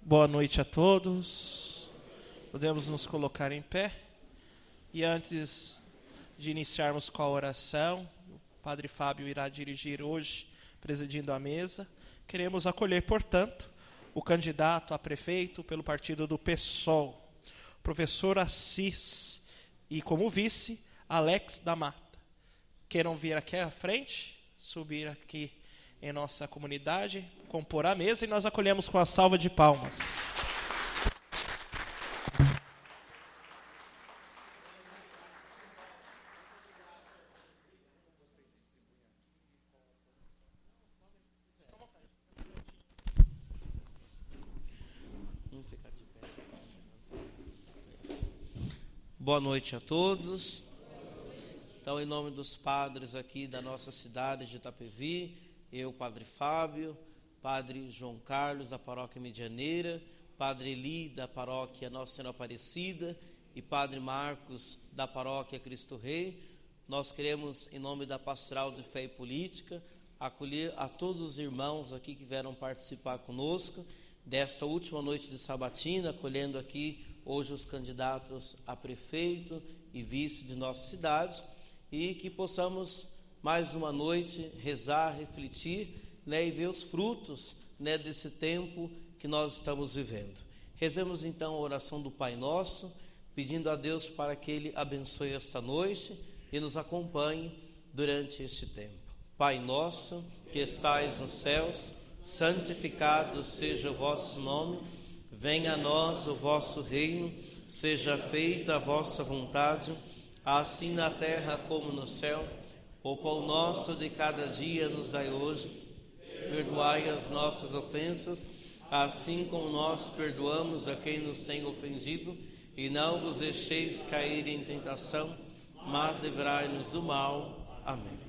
Boa noite a todos. Podemos nos colocar em pé. E antes de iniciarmos com a oração, o Padre Fábio irá dirigir hoje, presidindo a mesa. Queremos acolher, portanto, o candidato a prefeito pelo partido do PSOL, professor Assis, e como vice, Alex da Mata. Queiram vir aqui à frente, subir aqui em nossa comunidade, compor a mesa, e nós acolhemos com a salva de palmas. Boa noite a todos. Então, em nome dos padres aqui da nossa cidade de Itapevi, eu, Padre Fábio, Padre João Carlos, da Paróquia Medianeira, Padre Eli, da Paróquia Nossa Senhora Aparecida, e Padre Marcos, da Paróquia Cristo Rei, nós queremos, em nome da Pastoral de Fé e Política, acolher a todos os irmãos aqui que vieram participar conosco desta última noite de sabatina, acolhendo aqui hoje os candidatos a prefeito e vice de nossa cidade, e que possamos mais uma noite rezar, refletir, e ver os frutos, desse tempo que nós estamos vivendo. Rezemos então a oração do Pai Nosso, pedindo a Deus para que Ele abençoe esta noite e nos acompanhe durante este tempo. Pai nosso, que estais nos céus, santificado seja o vosso nome, venha a nós o vosso reino, seja feita a vossa vontade, assim na terra como no céu. O pão nosso de cada dia nos dai hoje, perdoai as nossas ofensas, assim como nós perdoamos a quem nos tem ofendido, e não vos deixeis cair em tentação, mas livrai-nos do mal. Amém.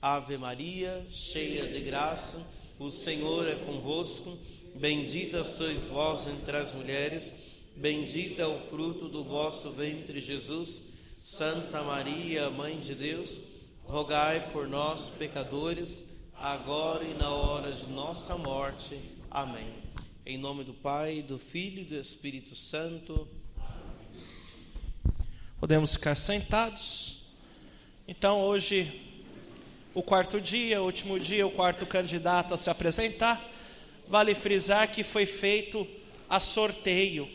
Ave Maria, cheia de graça, o Senhor é convosco, bendita sois vós entre as mulheres, bendito é o fruto do vosso ventre, Jesus. Santa Maria, Mãe de Deus, rogai por nós, pecadores, agora e na hora de nossa morte. Amém. Em nome do Pai, do Filho e do Espírito Santo. Podemos ficar sentados. Então, hoje, o quarto dia, o último dia, o quarto candidato a se apresentar. Vale frisar que foi feito a sorteio,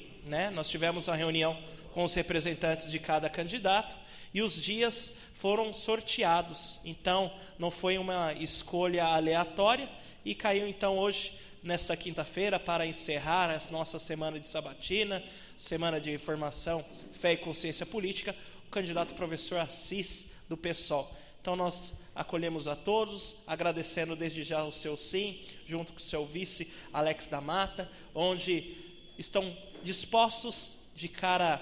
Nós tivemos a reunião com os representantes de cada candidato, e os dias foram sorteados. Então, não foi uma escolha aleatória, e caiu então hoje, nesta quinta-feira, para encerrar a nossa semana de sabatina, semana de formação, fé e consciência política, o candidato professor Assis, do PSOL. Então, nós acolhemos a todos, agradecendo desde já o seu sim, junto com o seu vice, Alex da Mata, onde estão dispostos, de cara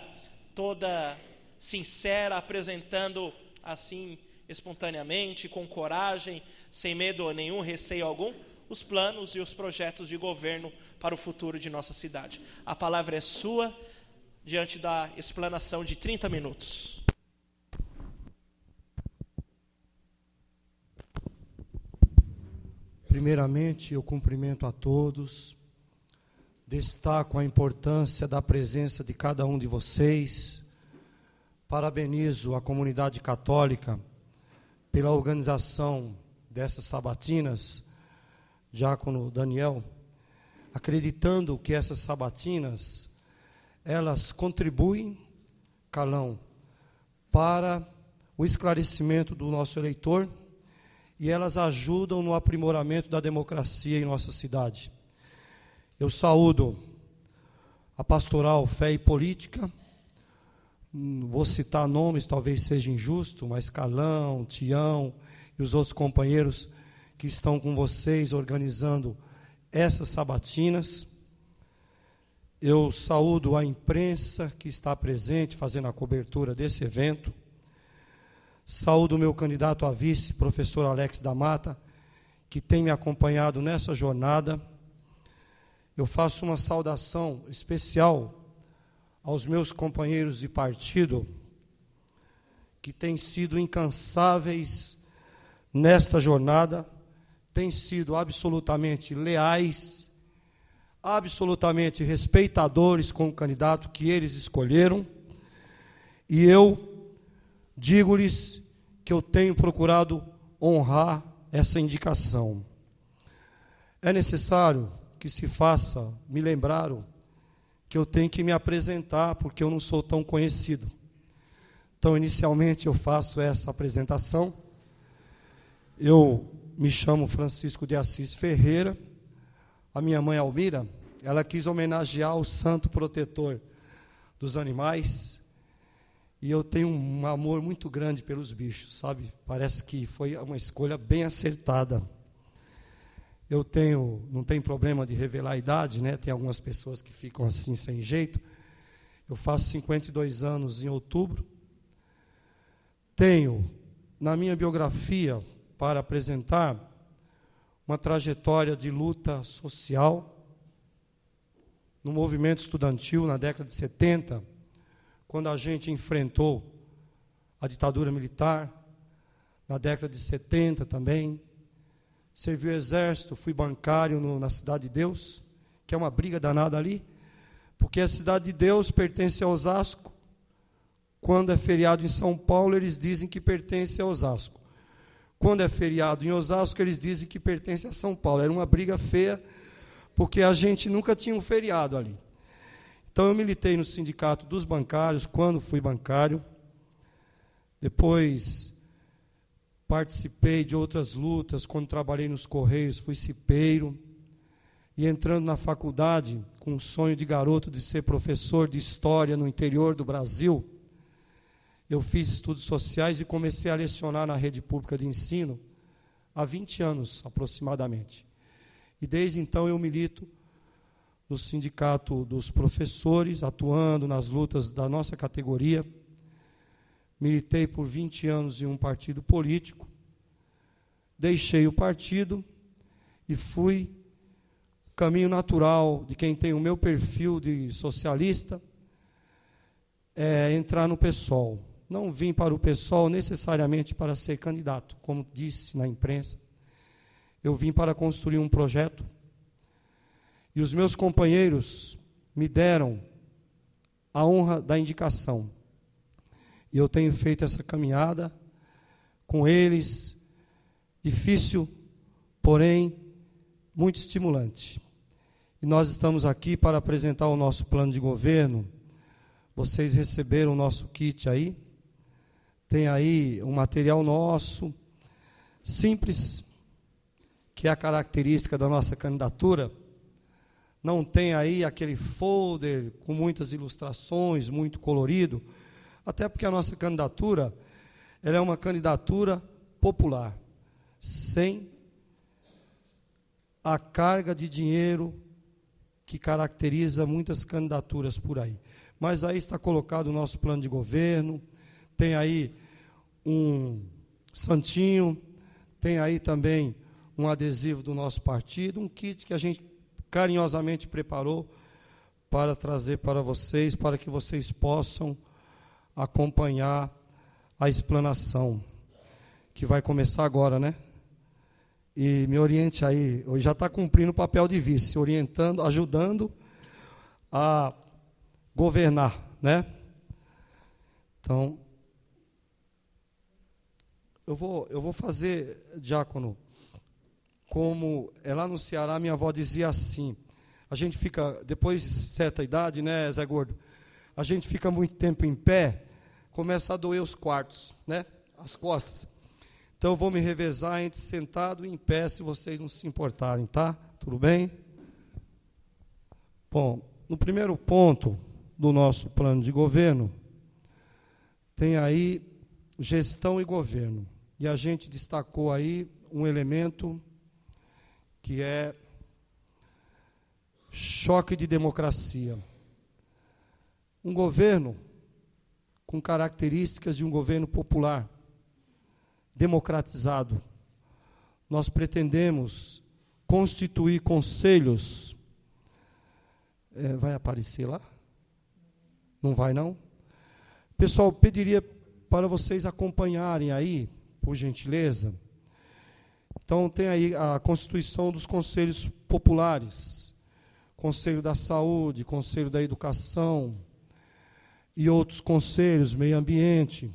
toda sincera, apresentando assim espontaneamente, com coragem, sem medo ou nenhum receio algum, os planos e os projetos de governo para o futuro de nossa cidade. A palavra é sua, diante da explanação de 30 minutos. Primeiramente, eu cumprimento a todos, destaco a importância da presença de cada um de vocês, parabenizo a comunidade católica pela organização dessas sabatinas, diácono Daniel, acreditando que essas sabatinas, elas contribuem, Carlão, para o esclarecimento do nosso eleitor, e elas ajudam no aprimoramento da democracia em nossa cidade. Eu saúdo a Pastoral Fé e Política, vou citar nomes, talvez seja injusto, mas Carlão, Tião e os outros companheiros que estão com vocês organizando essas sabatinas. Eu saúdo a imprensa que está presente, fazendo a cobertura desse evento. Saúdo o meu candidato a vice, professor Alex da Mata, que tem me acompanhado nessa jornada. Eu faço uma saudação especial aos meus companheiros de partido, que têm sido incansáveis nesta jornada, têm sido absolutamente leais absolutamente respeitadores com o candidato que eles escolheram, e eu digo-lhes que eu tenho procurado honrar essa indicação. É necessário que se faça, me lembraram, que eu tenho que me apresentar, porque eu não sou tão conhecido. Então, inicialmente, eu faço essa apresentação. Eu me chamo Francisco de Assis Ferreira. A minha mãe, Almira, ela quis homenagear o santo protetor dos animais, e eu tenho um amor muito grande pelos bichos, sabe? Parece que foi uma escolha bem acertada. Eu não tenho problema de revelar a idade, né? Tem algumas pessoas que ficam assim, sem jeito. Eu faço 52 anos em outubro. Tenho, na minha biografia, para apresentar, uma trajetória de luta social no movimento estudantil na década de 70, quando a gente enfrentou a ditadura militar, na década de 70 também. Servi o exército, fui bancário na Cidade de Deus, que é uma briga danada ali, porque a Cidade de Deus pertence a Osasco. Quando é feriado em São Paulo, eles dizem que pertence a Osasco. Quando é feriado em Osasco, eles dizem que pertence a São Paulo. Era uma briga feia, porque a gente nunca tinha um feriado ali. Então, eu militei no sindicato dos bancários, quando fui bancário. Depois, participei de outras lutas, quando trabalhei nos Correios, fui cipeiro. E entrando na faculdade, com o sonho de garoto de ser professor de História no interior do Brasil, eu fiz estudos sociais e comecei a lecionar na rede pública de ensino há 20 anos, aproximadamente. E desde então eu milito no sindicato dos professores, atuando nas lutas da nossa categoria. Militei por 20 anos em um partido político, deixei o partido e fui caminho natural de quem tem o meu perfil de socialista, entrar no PSOL. Não vim para o PSOL necessariamente para ser candidato, como disse na imprensa. Eu vim para construir um projeto, e os meus companheiros me deram a honra da indicação. E eu tenho feito essa caminhada com eles, difícil, porém muito estimulante. E nós estamos aqui para apresentar o nosso plano de governo. Vocês receberam o nosso kit aí. Tem aí um material nosso, simples, que é a característica da nossa candidatura. Não tem aí aquele folder com muitas ilustrações, muito colorido, até porque a nossa candidatura, ela é uma candidatura popular, sem a carga de dinheiro que caracteriza muitas candidaturas por aí. Mas aí está colocado o nosso plano de governo, tem aí um santinho, tem aí também um adesivo do nosso partido, um kit que a gente carinhosamente preparou para trazer para vocês, para que vocês possam acompanhar a explanação, que vai começar agora, né? E me oriente aí, hoje já está cumprindo o papel de vice, orientando, ajudando a governar, né? Então, eu vou fazer, diácono, como lá no Ceará, minha avó dizia assim, a gente fica, depois de certa idade, né, Zé Gordo, a gente fica muito tempo em pé, começa a doer os quartos, né, as costas. Então, eu vou me revezar entre sentado e em pé, se vocês não se importarem, tá? Tudo bem? Bom, no primeiro ponto do nosso plano de governo, tem aí gestão e governo. E a gente destacou aí um elemento que é choque de democracia. Um governo com características de um governo popular, democratizado. Nós pretendemos constituir conselhos. Vai aparecer lá? Não vai, não? Pessoal, pediria para vocês acompanharem aí, por gentileza. Então, tem aí a constituição dos conselhos populares, Conselho da Saúde, Conselho da Educação e outros conselhos, meio ambiente,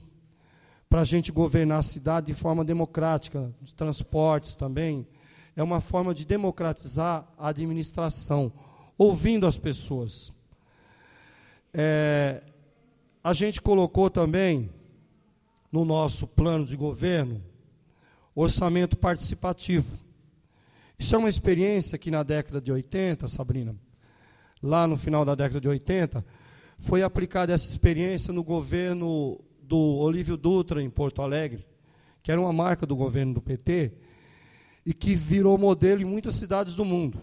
para a gente governar a cidade de forma democrática, de transportes também. É uma forma de democratizar a administração, ouvindo as pessoas. A gente colocou também, no nosso plano de governo, orçamento participativo. Isso é uma experiência que na década de 80, Sabrina, lá no final da década de 80, foi aplicada essa experiência no governo do Olívio Dutra, em Porto Alegre, que era uma marca do governo do PT, e que virou modelo em muitas cidades do mundo.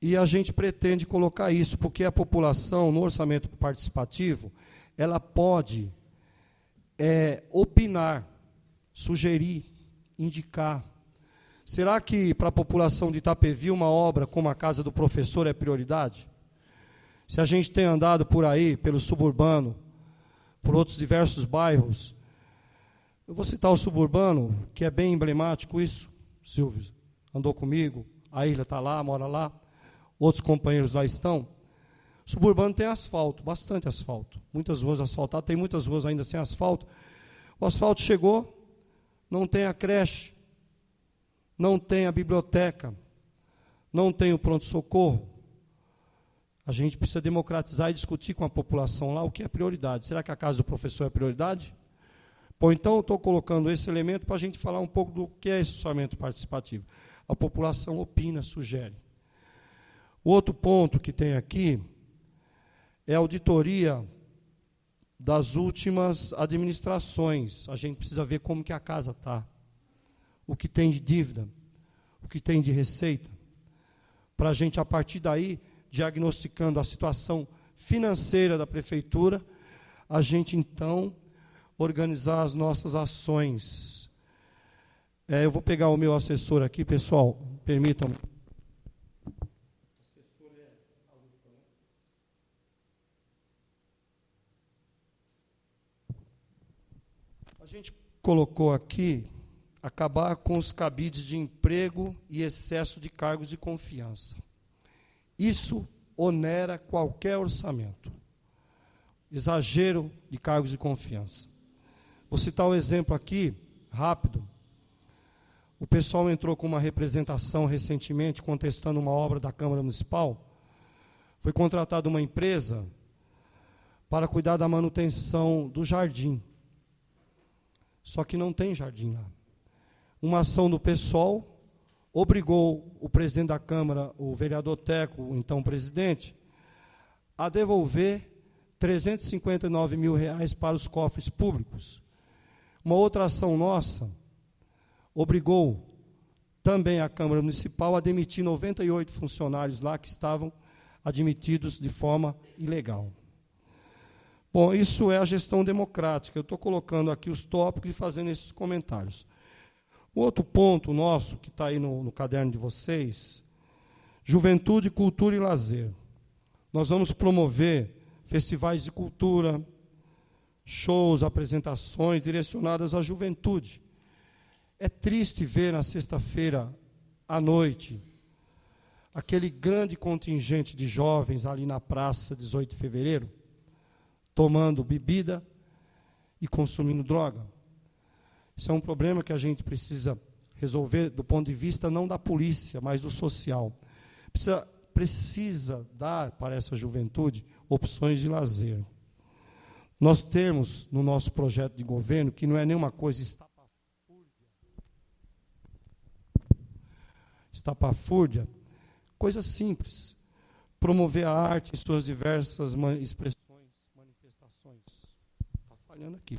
E a gente pretende colocar isso, porque a população, no orçamento participativo, ela pode opinar, sugerir, indicar. Será que para a população de Itapevi uma obra como a Casa do Professor é prioridade? Se a gente tem andado por aí, pelo suburbano, por outros diversos bairros, eu vou citar o suburbano, que é bem emblemático isso, Silvio, andou comigo, a Ilha está lá, mora lá, outros companheiros lá estão. O suburbano tem asfalto, bastante asfalto, muitas ruas asfaltadas, tem muitas ruas ainda sem asfalto. O asfalto chegou, não tem a creche, não tem a biblioteca, não tem o pronto-socorro. A gente precisa democratizar e discutir com a população lá o que é prioridade. Será que a Casa do Professor é prioridade? Bom, então eu estou colocando esse elemento para a gente falar um pouco do que é esse orçamento participativo. A população opina, sugere. O outro ponto que tem aqui é a auditoria das últimas administrações. A gente precisa ver como que a casa está, o que tem de dívida, o que tem de receita, para a gente, a partir daí, diagnosticando a situação financeira da prefeitura, a gente, então, organizar as nossas ações. Eu vou pegar o meu assessor aqui, pessoal, permitam-me. A gente colocou aqui acabar com os cabides de emprego e excesso de cargos de confiança. Isso onera qualquer orçamento. Exagero de cargos de confiança. Vou citar um exemplo aqui, rápido. O pessoal entrou com uma representação recentemente, contestando uma obra da Câmara Municipal. Foi contratada uma empresa para cuidar da manutenção do jardim. Só que não tem jardim lá. Uma ação do PSOL obrigou o presidente da Câmara, o vereador Teco, o então presidente, a devolver R$359 mil para os cofres públicos. Uma outra ação nossa obrigou também a Câmara Municipal a demitir 98 funcionários lá que estavam admitidos de forma ilegal. Bom, isso é a gestão democrática. Eu estou colocando aqui os tópicos e fazendo esses comentários. O outro ponto nosso, que está aí no caderno de vocês, juventude, cultura e lazer. Nós vamos promover festivais de cultura, shows, apresentações direcionadas à juventude. É triste ver na sexta-feira à noite aquele grande contingente de jovens ali na praça 18 de fevereiro, tomando bebida e consumindo droga. Isso é um problema que a gente precisa resolver do ponto de vista não da polícia, mas do social. Precisa dar para essa juventude opções de lazer. Nós temos no nosso projeto de governo, que não é nenhuma coisa estapafúrdia, coisa simples, promover a arte em suas diversas expressões, manifestações. Está falhando aqui.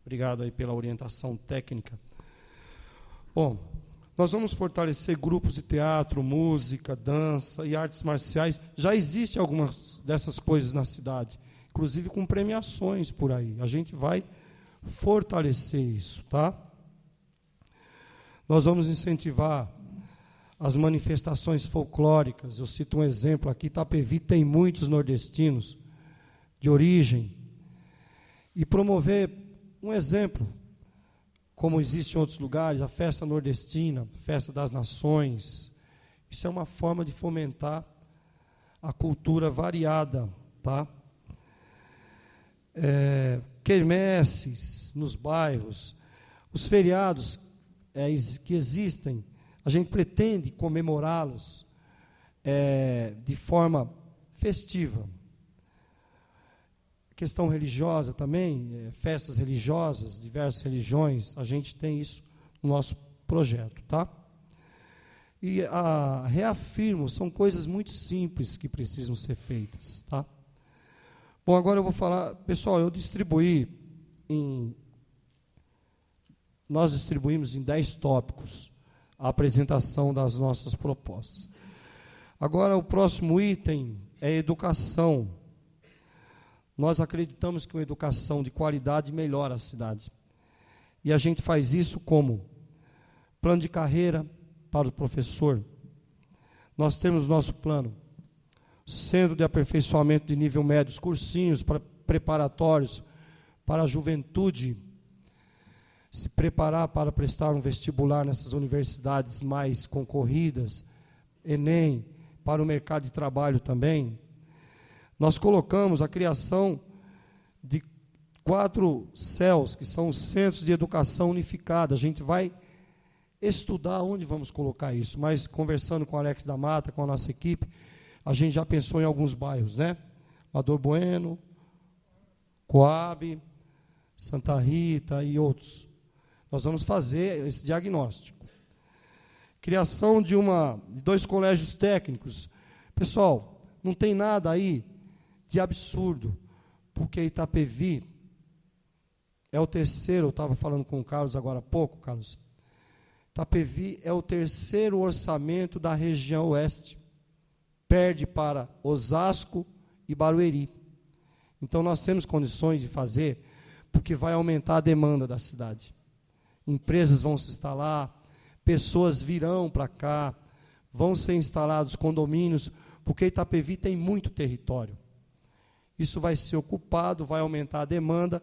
Obrigado aí pela orientação técnica. Bom, nós vamos fortalecer grupos de teatro, música, dança e artes marciais. Já existem algumas dessas coisas na cidade, inclusive com premiações por aí. A gente vai fortalecer isso, tá? Nós vamos incentivar as manifestações folclóricas. Eu cito um exemplo aqui, Itapevi tem muitos nordestinos de origem. E promover um exemplo, como existe em outros lugares, a festa nordestina, festa das nações. Isso é uma forma de fomentar a cultura variada, tá? Quermesses nos bairros, os feriados que existem, a gente pretende comemorá-los de forma festiva. Questão religiosa também, festas religiosas, diversas religiões, a gente tem isso no nosso projeto, tá? E reafirmo, são coisas muito simples que precisam ser feitas, tá? Bom, agora eu vou falar, pessoal, nós distribuímos em 10 tópicos a apresentação das nossas propostas. Agora, o próximo item é educação. Nós acreditamos que uma educação de qualidade melhora a cidade. E a gente faz isso como plano de carreira para o professor. Nós temos nosso plano, centro de aperfeiçoamento de nível médio, os cursinhos preparatórios para a juventude se preparar para prestar um vestibular nessas universidades mais concorridas, Enem, para o mercado de trabalho também. Nós colocamos a criação de 4 CELs, que são os Centros de Educação Unificada. A gente vai estudar onde vamos colocar isso, mas conversando com o Alex da Mata, com a nossa equipe, a gente já pensou em alguns bairros, né? Amador Bueno, Coab, Santa Rita e outros. Nós vamos fazer esse diagnóstico. Criação de 2 colégios técnicos. Pessoal, não tem nada aí de absurdo, porque Itapevi é o terceiro, eu estava falando com o Carlos agora há pouco, Carlos, Itapevi é o terceiro orçamento da região oeste, perde para Osasco e Barueri. Então nós temos condições de fazer, porque vai aumentar a demanda da cidade. Empresas vão se instalar, pessoas virão para cá, vão ser instalados condomínios, porque Itapevi tem muito território. Isso vai ser ocupado, vai aumentar a demanda,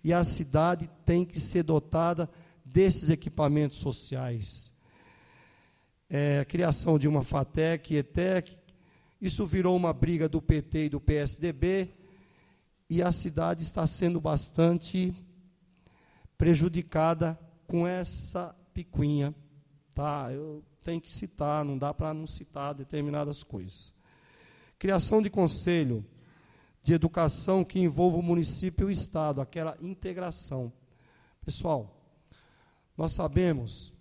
e a cidade tem que ser dotada desses equipamentos sociais. A criação de uma FATEC, ETEC, isso virou uma briga do PT e do PSDB, e a cidade está sendo bastante prejudicada com essa picuinha. Tá? Eu tenho que citar, não dá para não citar determinadas coisas. Criação de conselho de educação que envolva o município e o Estado, aquela integração. Pessoal, nós sabemos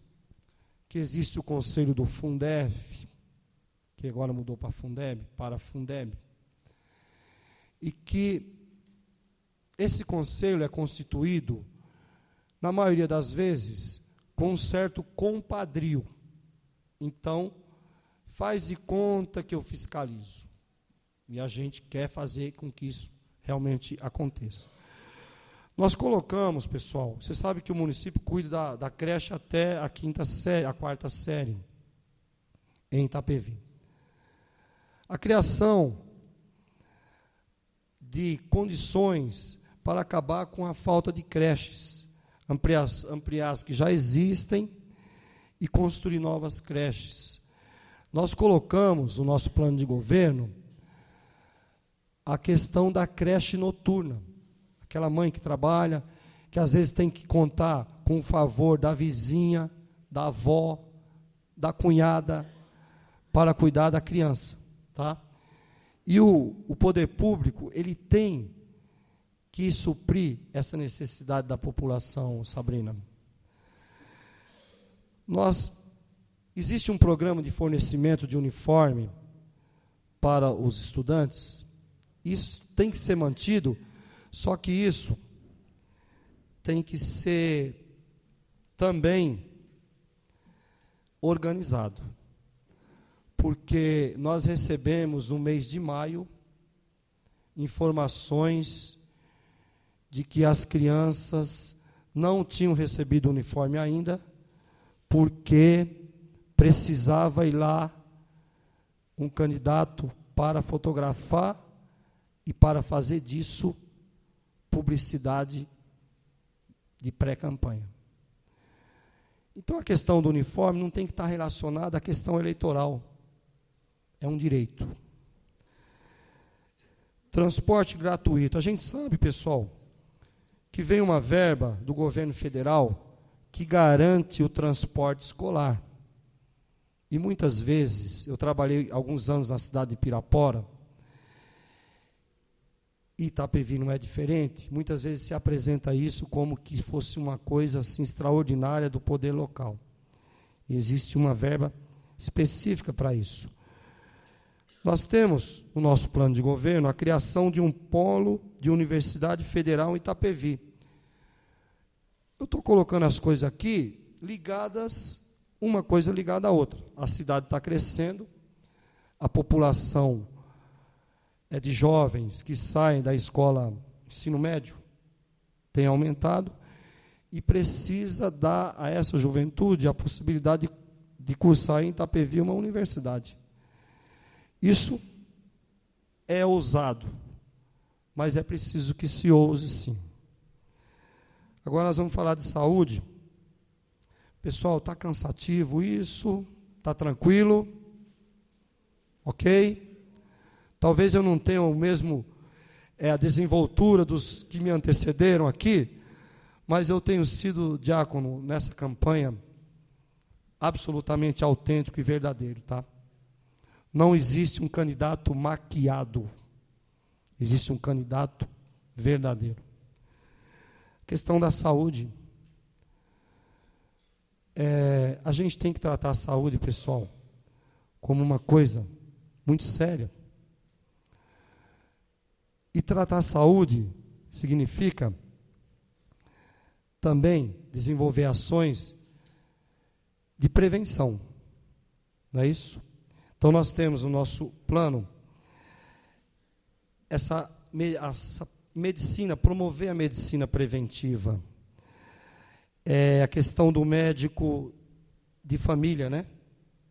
que existe o conselho do Fundef, que agora mudou para Fundeb, e que esse conselho é constituído, na maioria das vezes, com um certo compadrio. Então, faz de conta que eu fiscalizo. E a gente quer fazer com que isso realmente aconteça. Nós colocamos, pessoal, você sabe que o município cuida da creche até a 4ª série em Itapevi. A criação de condições para acabar com a falta de creches, ampliar as que já existem e construir novas creches. Nós colocamos no nosso plano de governo a questão da creche noturna. Aquela mãe que trabalha, que às vezes tem que contar com o favor da vizinha, da avó, da cunhada, para cuidar da criança. Tá? E o poder público, ele tem que suprir essa necessidade da população, Sabrina. Existe um programa de fornecimento de uniforme para os estudantes. Isso tem que ser mantido, só que isso tem que ser também organizado. Porque nós recebemos no mês de maio informações de que as crianças não tinham recebido o uniforme ainda, porque precisava ir lá um candidato para fotografar e para fazer disso publicidade de pré-campanha. Então, a questão do uniforme não tem que estar relacionada à questão eleitoral. É um direito. Transporte gratuito. A gente sabe, pessoal, que vem uma verba do governo federal que garante o transporte escolar. E muitas vezes, eu trabalhei alguns anos na cidade de Pirapora, e Itapevi não é diferente, muitas vezes se apresenta isso como que fosse uma coisa assim, extraordinária do poder local. E existe uma verba específica para isso. Nós temos, no nosso plano de governo, a criação de um polo de Universidade Federal em Itapevi. Eu estou colocando as coisas aqui ligadas, uma coisa ligada à outra. A cidade está crescendo, a população de jovens que saem da escola ensino médio tem aumentado e precisa dar a essa juventude a possibilidade de cursar em Itapevi uma universidade. Isso é ousado, mas é preciso que se ouse sim. Agora nós vamos falar de saúde. Pessoal, está cansativo isso? Está tranquilo? Ok? Talvez eu não tenha o mesmo a desenvoltura dos que me antecederam aqui, mas eu tenho sido diácono nessa campanha absolutamente autêntico e verdadeiro, tá? Não existe um candidato maquiado, existe um candidato verdadeiro. Questão da saúde. A gente tem que tratar a saúde, pessoal, como uma coisa muito séria. E tratar a saúde significa também desenvolver ações de prevenção, não é isso? Então, nós temos no nosso plano essa medicina, promover a medicina preventiva. A questão do médico de família, né?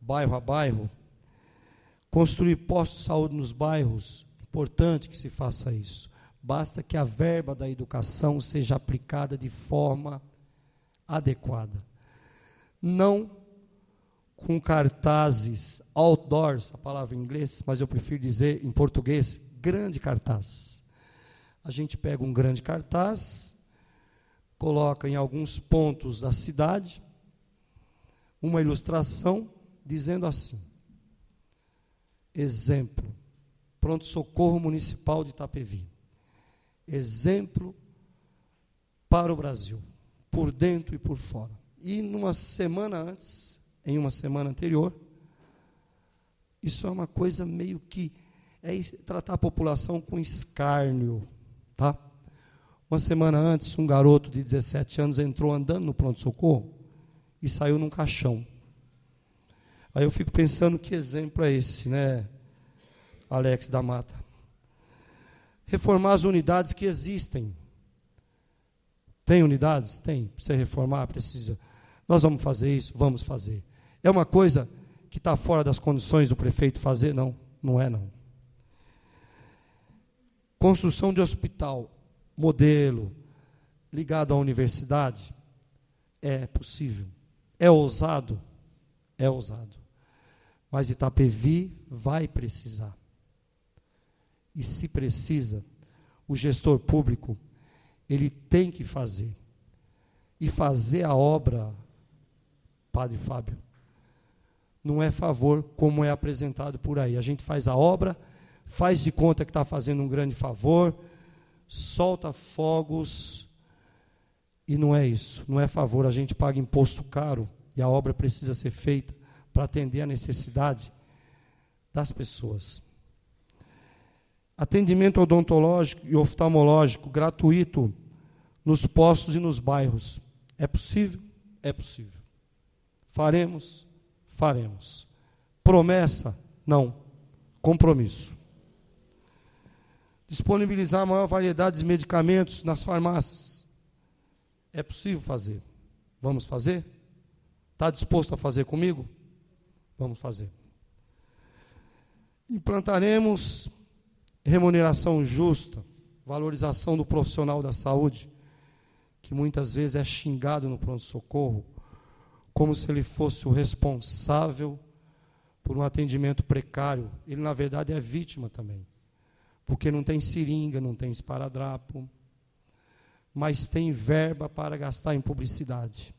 Bairro a bairro. Construir postos de saúde nos bairros. Importante que se faça isso. Basta que a verba da educação seja aplicada de forma adequada. Não com cartazes outdoors, a palavra em inglês, mas eu prefiro dizer em português, grande cartaz. A gente pega um grande cartaz, coloca em alguns pontos da cidade uma ilustração dizendo assim: exemplo, pronto-socorro municipal de Itapevi. Exemplo para o Brasil, por dentro e por fora. E numa semana antes, em uma semana anterior, isso é uma coisa meio que tratar a população com escárnio, tá? Uma semana antes, um garoto de 17 anos entrou andando no pronto-socorro e saiu num caixão. Aí eu fico pensando, que exemplo é esse, né, Alex da Mata? Reformar as unidades que existem. Tem unidades? Tem. Precisa reformar? Precisa. Nós vamos fazer isso? Vamos fazer. É uma coisa que está fora das condições do prefeito fazer? Não, não é não. Construção de hospital, modelo, ligado à universidade, é possível. É ousado? É ousado. Mas Itapevi vai precisar. E se precisa, o gestor público, ele tem que fazer. E fazer a obra, Padre Fábio, não é favor como é apresentado por aí. A gente faz a obra, faz de conta que está fazendo um grande favor, solta fogos, e não é isso, não é favor. A gente paga imposto caro e a obra precisa ser feita para atender a necessidade das pessoas. Atendimento odontológico e oftalmológico gratuito nos postos e nos bairros. É possível? É possível. Faremos? Faremos. Promessa? Não. Compromisso. Disponibilizar a maior variedade de medicamentos nas farmácias. É possível fazer. Vamos fazer? Está disposto a fazer comigo? Vamos fazer. Implantaremos remuneração justa, valorização do profissional da saúde, que muitas vezes é xingado no pronto-socorro, como se ele fosse o responsável por um atendimento precário. Ele, na verdade, é vítima também, porque não tem seringa, não tem esparadrapo, mas tem verba para gastar em publicidade.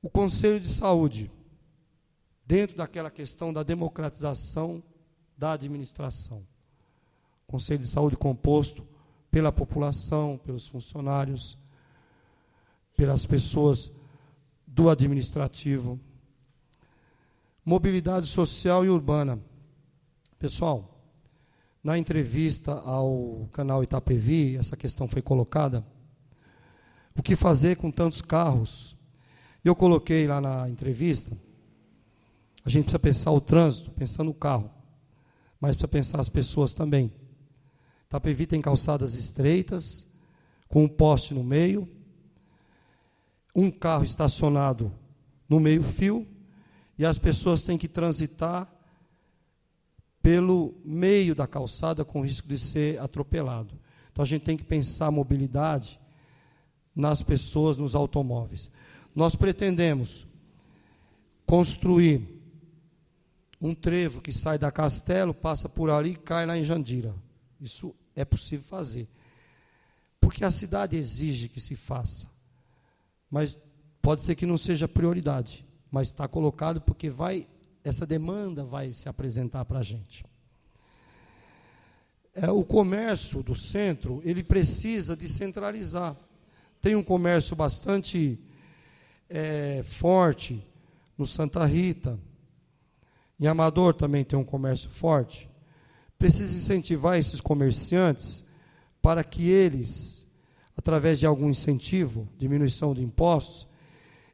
O Conselho de Saúde, dentro daquela questão da democratização da administração. Conselho de Saúde composto pela população, pelos funcionários, pelas pessoas do administrativo. Mobilidade social e urbana. Pessoal, na entrevista ao canal Itapevi, essa questão foi colocada. O que fazer com tantos carros? Eu coloquei lá na entrevista, a gente precisa pensar o trânsito, pensando no carro, mas precisa pensar as pessoas também. Itapevi tem calçadas estreitas, com um poste no meio, um carro estacionado no meio-fio, e as pessoas têm que transitar pelo meio da calçada com risco de ser atropelado. Então a gente tem que pensar a mobilidade nas pessoas, nos automóveis. Nós pretendemos construir um trevo que sai da Castelo, passa por ali e cai lá em Jandira. Isso é possível fazer, porque a cidade exige que se faça, mas pode ser que não seja prioridade, mas está colocado porque essa demanda vai se apresentar para a gente. O comércio do centro, ele precisa descentralizar. Tem um comércio bastante forte no Santa Rita, em Amador também tem um comércio forte. Precisa incentivar esses comerciantes para que eles, através de algum incentivo, diminuição de impostos,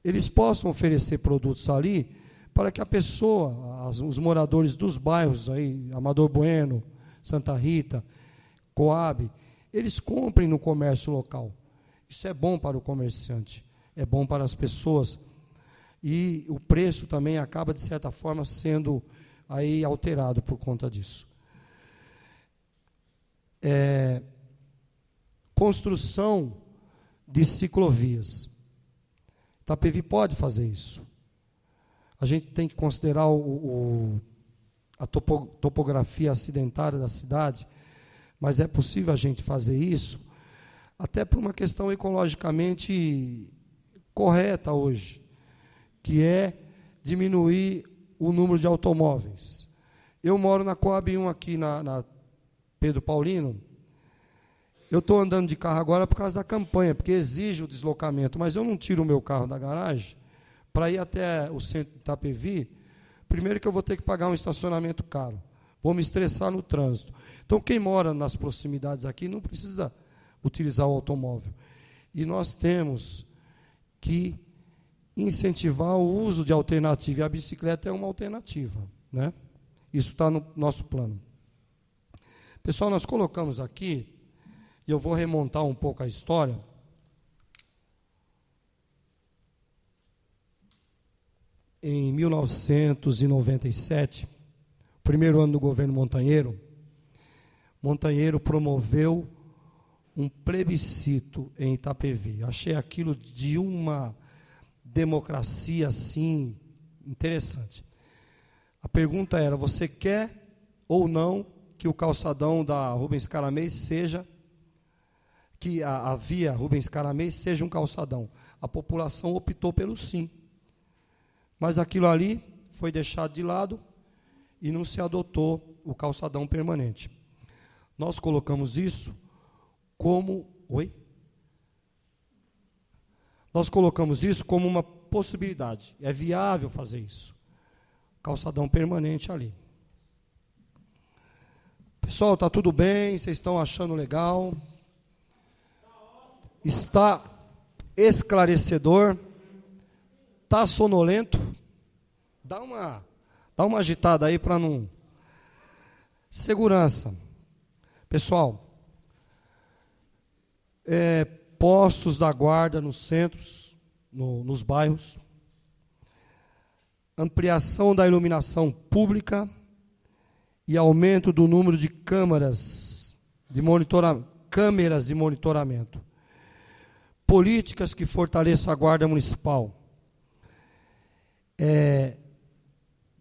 eles possam oferecer produtos ali para que a pessoa, os moradores dos bairros, aí, Amador Bueno, Santa Rita, Coab, eles comprem no comércio local. Isso é bom para o comerciante, é bom para as pessoas. E o preço também acaba, de certa forma, sendo aí alterado por conta disso. Construção de ciclovias. Itapevi pode fazer isso. A gente tem que considerar a topografia acidentada da cidade, mas é possível a gente fazer isso, até por uma questão ecologicamente correta hoje, que é diminuir o número de automóveis. Eu moro na Coab 1 aqui na Pedro Paulino. Eu estou andando de carro agora por causa da campanha, porque exige o deslocamento, mas eu não tiro o meu carro da garagem para ir até o centro de Itapevi. Primeiro que eu vou ter que pagar um estacionamento caro, vou me estressar no trânsito. Então, quem mora nas proximidades aqui não precisa utilizar o automóvel. E nós temos que incentivar o uso de alternativa, e a bicicleta é uma alternativa, né? Isso está no nosso plano. Pessoal, nós colocamos aqui, e eu vou remontar um pouco a história. Em 1997, primeiro ano do governo Montanheiro, Montanheiro promoveu um plebiscito em Itapevi. Achei aquilo de uma democracia assim interessante. A pergunta era: você quer ou não que o calçadão da Rubens Caramês seja, que a via Rubens Caramês seja um calçadão? A população optou pelo sim. Mas aquilo ali foi deixado de lado e não se adotou o calçadão permanente. Nós colocamos isso como... Nós colocamos isso como uma possibilidade. É viável fazer isso. Calçadão permanente ali. Pessoal, está tudo bem? Vocês estão achando legal? Está esclarecedor? Está sonolento? Dá uma agitada aí para não... Segurança. Pessoal, postos da guarda nos centros, nos bairros, ampliação da iluminação pública e aumento do número de câmeras de monitoramento. políticas que fortaleçam a Guarda Municipal.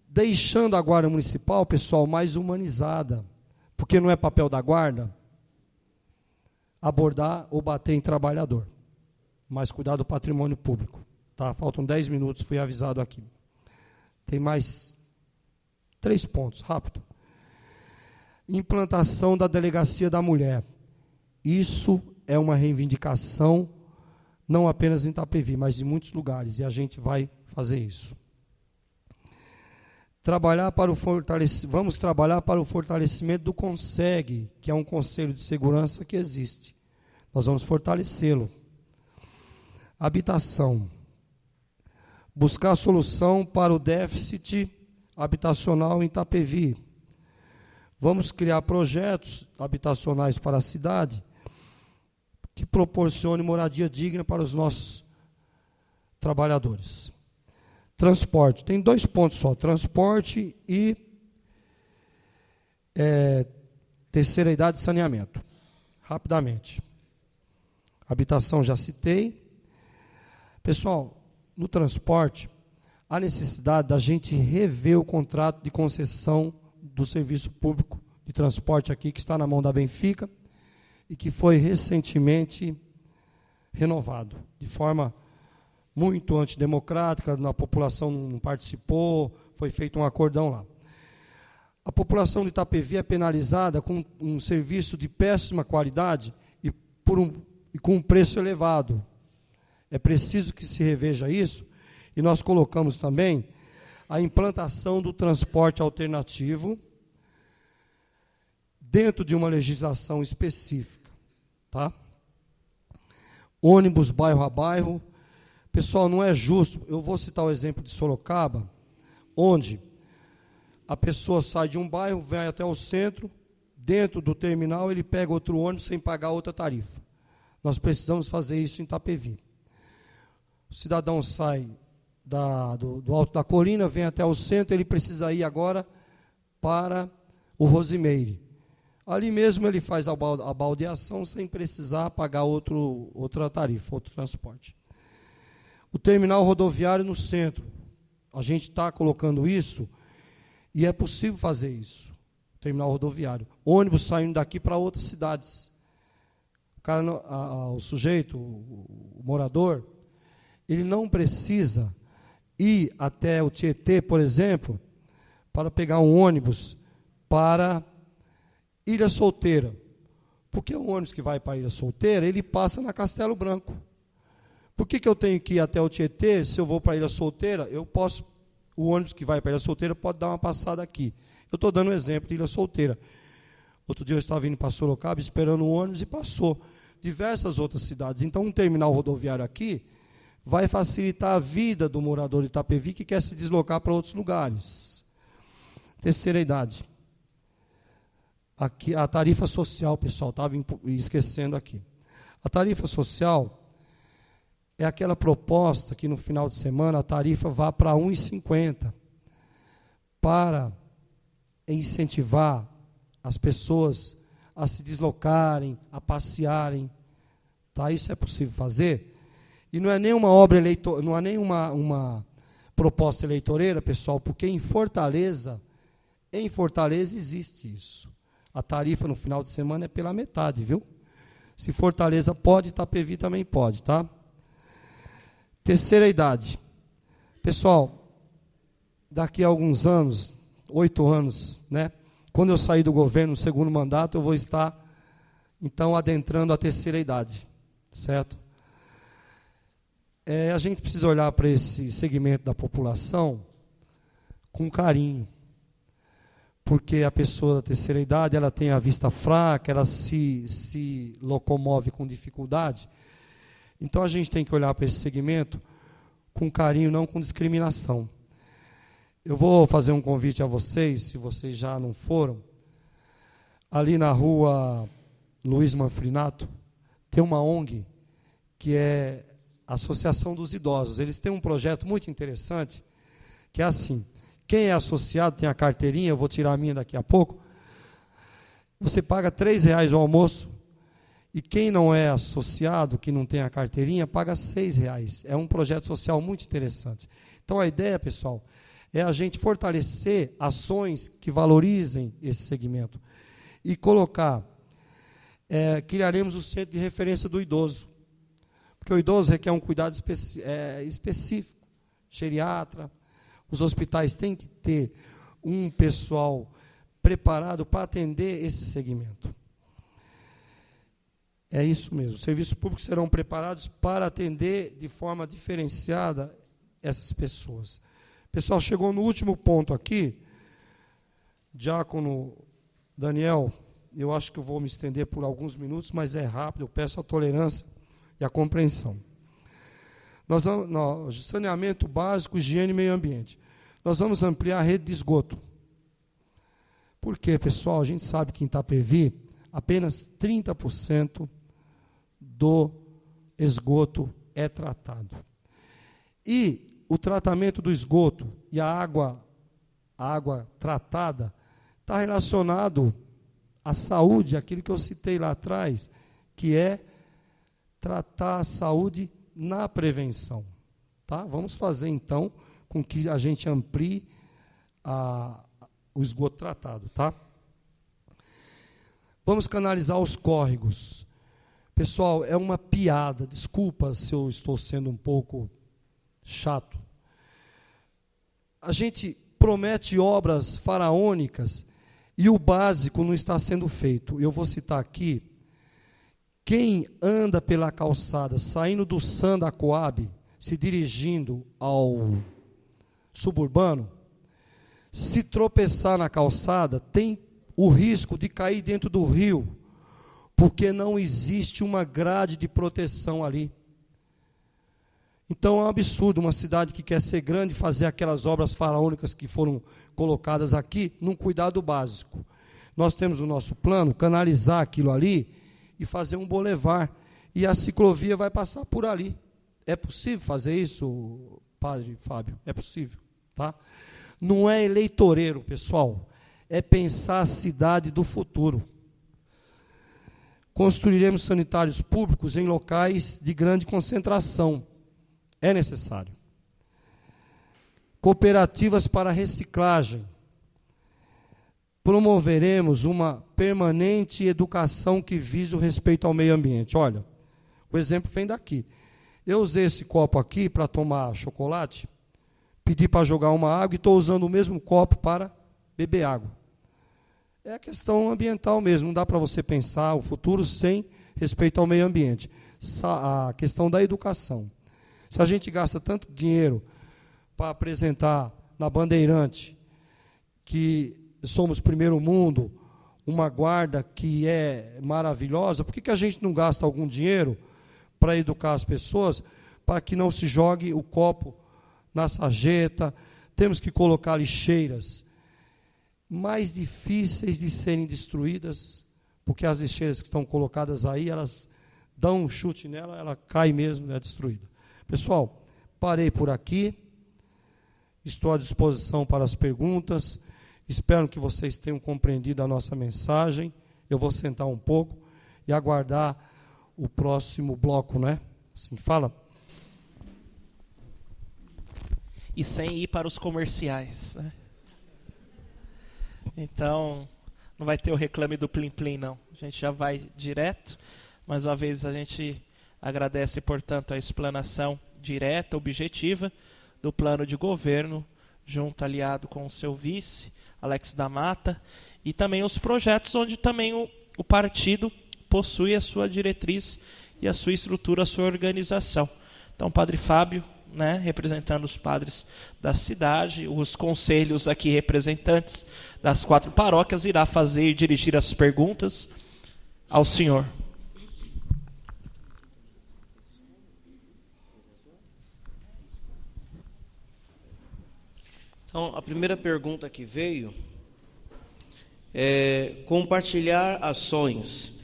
Deixando a Guarda Municipal, pessoal, mais humanizada, porque não é papel da Guarda abordar ou bater em trabalhador, mas cuidar do patrimônio público. Tá? Faltam 10 minutos, fui avisado aqui. Tem mais 3 pontos, rápido. Implantação da Delegacia da Mulher. Isso é uma reivindicação, não apenas em Itapevi, mas em muitos lugares, e a gente vai fazer isso. Vamos trabalhar para o fortalecimento do CONSEG, que é um conselho de segurança que existe. Nós vamos fortalecê-lo. Habitação. Buscar solução para o déficit habitacional em Itapevi. Vamos criar projetos habitacionais para a cidade que proporcione moradia digna para os nossos trabalhadores. Transporte. Tem 2 pontos só, transporte e terceira idade e saneamento. Rapidamente. Habitação já citei. Pessoal, no transporte, há necessidade da gente rever o contrato de concessão do serviço público de transporte aqui, que está na mão da Benfica, e que foi recentemente renovado, de forma muito antidemocrática, a população não participou, foi feito um acordão lá. A população de Itapevi é penalizada com um serviço de péssima qualidade e com um preço elevado. É preciso que se reveja isso, e nós colocamos também a implantação do transporte alternativo dentro de uma legislação específica. Tá? Ônibus bairro a bairro. Pessoal, não é justo, eu vou citar o exemplo de Sorocaba, onde a pessoa sai de um bairro, vai até o centro, dentro do terminal ele pega outro ônibus sem pagar outra tarifa. Nós precisamos fazer isso em Itapevi. O cidadão sai do alto da colina, vem até o centro, ele precisa ir agora para o Rosimeire. Ali mesmo ele faz a baldeação sem precisar pagar outra tarifa, outro transporte. O terminal rodoviário no centro. A gente está colocando isso e é possível fazer isso. Terminal rodoviário. Ônibus saindo daqui para outras cidades. O sujeito, o morador, ele não precisa ir até o Tietê, por exemplo, para pegar um ônibus para Ilha Solteira. Porque o ônibus que vai para Ilha Solteira, ele passa na Castelo Branco. Por que eu tenho que ir até o Tietê, se eu vou para a Ilha Solteira, o ônibus que vai para a Ilha Solteira pode dar uma passada aqui. Eu estou dando um exemplo de Ilha Solteira. Outro dia eu estava vindo para Sorocaba, esperando o ônibus e passou. Diversas outras cidades. Então, um terminal rodoviário aqui vai facilitar a vida do morador de Itapevi que quer se deslocar para outros lugares. Terceira idade. Aqui, a tarifa social, pessoal, estava esquecendo aqui. A tarifa social é aquela proposta que no final de semana a tarifa vá para R$ 1,50 para incentivar as pessoas a se deslocarem, a passearem. Tá? Isso é possível fazer. E não é nenhuma obra eleitoral, não é nenhuma proposta eleitoreira, pessoal, porque em Fortaleza existe isso. A tarifa no final de semana é pela metade, viu? Se Fortaleza pode, Itapevi também pode, tá? Terceira idade. Pessoal, daqui a alguns anos, 8 anos, né? Quando eu sair do governo, no segundo mandato, eu vou estar, então, adentrando a terceira idade, certo? A gente precisa olhar para esse segmento da população com carinho, porque a pessoa da terceira idade, ela tem a vista fraca, ela se locomove com dificuldade. Então, a gente tem que olhar para esse segmento com carinho, não com discriminação. Eu vou fazer um convite a vocês, se vocês já não foram. Ali na rua Luiz Manfrinato, tem uma ONG, que é a Associação dos Idosos. Eles têm um projeto muito interessante, que é assim, quem é associado, tem a carteirinha, eu vou tirar a minha daqui a pouco, você paga R$ 3 o almoço, E quem não é associado, que não tem a carteirinha, paga R$ 6. É um projeto social muito interessante. Então, a ideia, pessoal, é a gente fortalecer ações que valorizem esse segmento. E colocar, criaremos o centro de referência do idoso. Porque o idoso requer um cuidado específico. Geriatra, os hospitais têm que ter um pessoal preparado para atender esse segmento. É isso mesmo. Os serviços públicos serão preparados para atender de forma diferenciada essas pessoas. Pessoal, chegou no último ponto aqui. Diácono Daniel, eu acho que eu vou me estender por alguns minutos, mas é rápido, eu peço a tolerância e a compreensão. Saneamento básico, higiene e meio ambiente. Nós vamos ampliar a rede de esgoto. Por quê, pessoal? A gente sabe que em Itapevi, apenas 30% do esgoto é tratado. E o tratamento do esgoto e a água tratada está relacionado à saúde, aquilo que eu citei lá atrás, que é tratar a saúde na prevenção. Tá? Vamos fazer, então, com que a gente amplie o esgoto tratado. Tá? Vamos canalizar os córregos. Pessoal, é uma piada, desculpa se eu estou sendo um pouco chato. A gente promete obras faraônicas e o básico não está sendo feito. Eu vou citar aqui, quem anda pela calçada, saindo do SAM da Coab, se dirigindo ao suburbano, se tropeçar na calçada, tem o risco de cair dentro do rio, porque não existe uma grade de proteção ali. Então é um absurdo uma cidade que quer ser grande fazer aquelas obras faraônicas que foram colocadas aqui num cuidado básico. Nós temos o nosso plano, canalizar aquilo ali e fazer um boulevard, e a ciclovia vai passar por ali. É possível fazer isso, Padre Fábio? É possível, tá? Não é eleitoreiro, pessoal, é pensar a cidade do futuro. Construiremos sanitários públicos em locais de grande concentração. É necessário. Cooperativas para reciclagem. Promoveremos uma permanente educação que vise o respeito ao meio ambiente. Olha, o exemplo vem daqui. Eu usei esse copo aqui para tomar chocolate, pedi para jogar uma água e estou usando o mesmo copo para beber água. É a questão ambiental mesmo, não dá para você pensar o futuro sem respeito ao meio ambiente. A questão da educação. Se a gente gasta tanto dinheiro para apresentar na Bandeirante que somos primeiro mundo, uma guarda que é maravilhosa, por que a gente não gasta algum dinheiro para educar as pessoas, para que não se jogue o copo na sarjeta? Temos que colocar lixeiras mais difíceis de serem destruídas, porque as lixeiras que estão colocadas aí, elas dão um chute nela, ela cai mesmo, é destruída. Pessoal, parei por aqui, estou à disposição para as perguntas, espero que vocês tenham compreendido a nossa mensagem. Eu vou sentar um pouco e aguardar o próximo bloco, né? Assim fala. E sem ir para os comerciais, né? Então, não vai ter o reclame do Plim Plim, não. A gente já vai direto. Mais uma vez, a gente agradece, portanto, a explanação direta, objetiva, do plano de governo, junto, aliado com o seu vice, Alex da Mata, e também os projetos onde também o partido possui a sua diretriz e a sua estrutura, a sua organização. Então, Padre Fábio, né, representando os padres da cidade, os conselhos aqui representantes das 4 paróquias, irá fazer e dirigir as perguntas ao senhor. Então, a primeira pergunta que veio é compartilhar ações.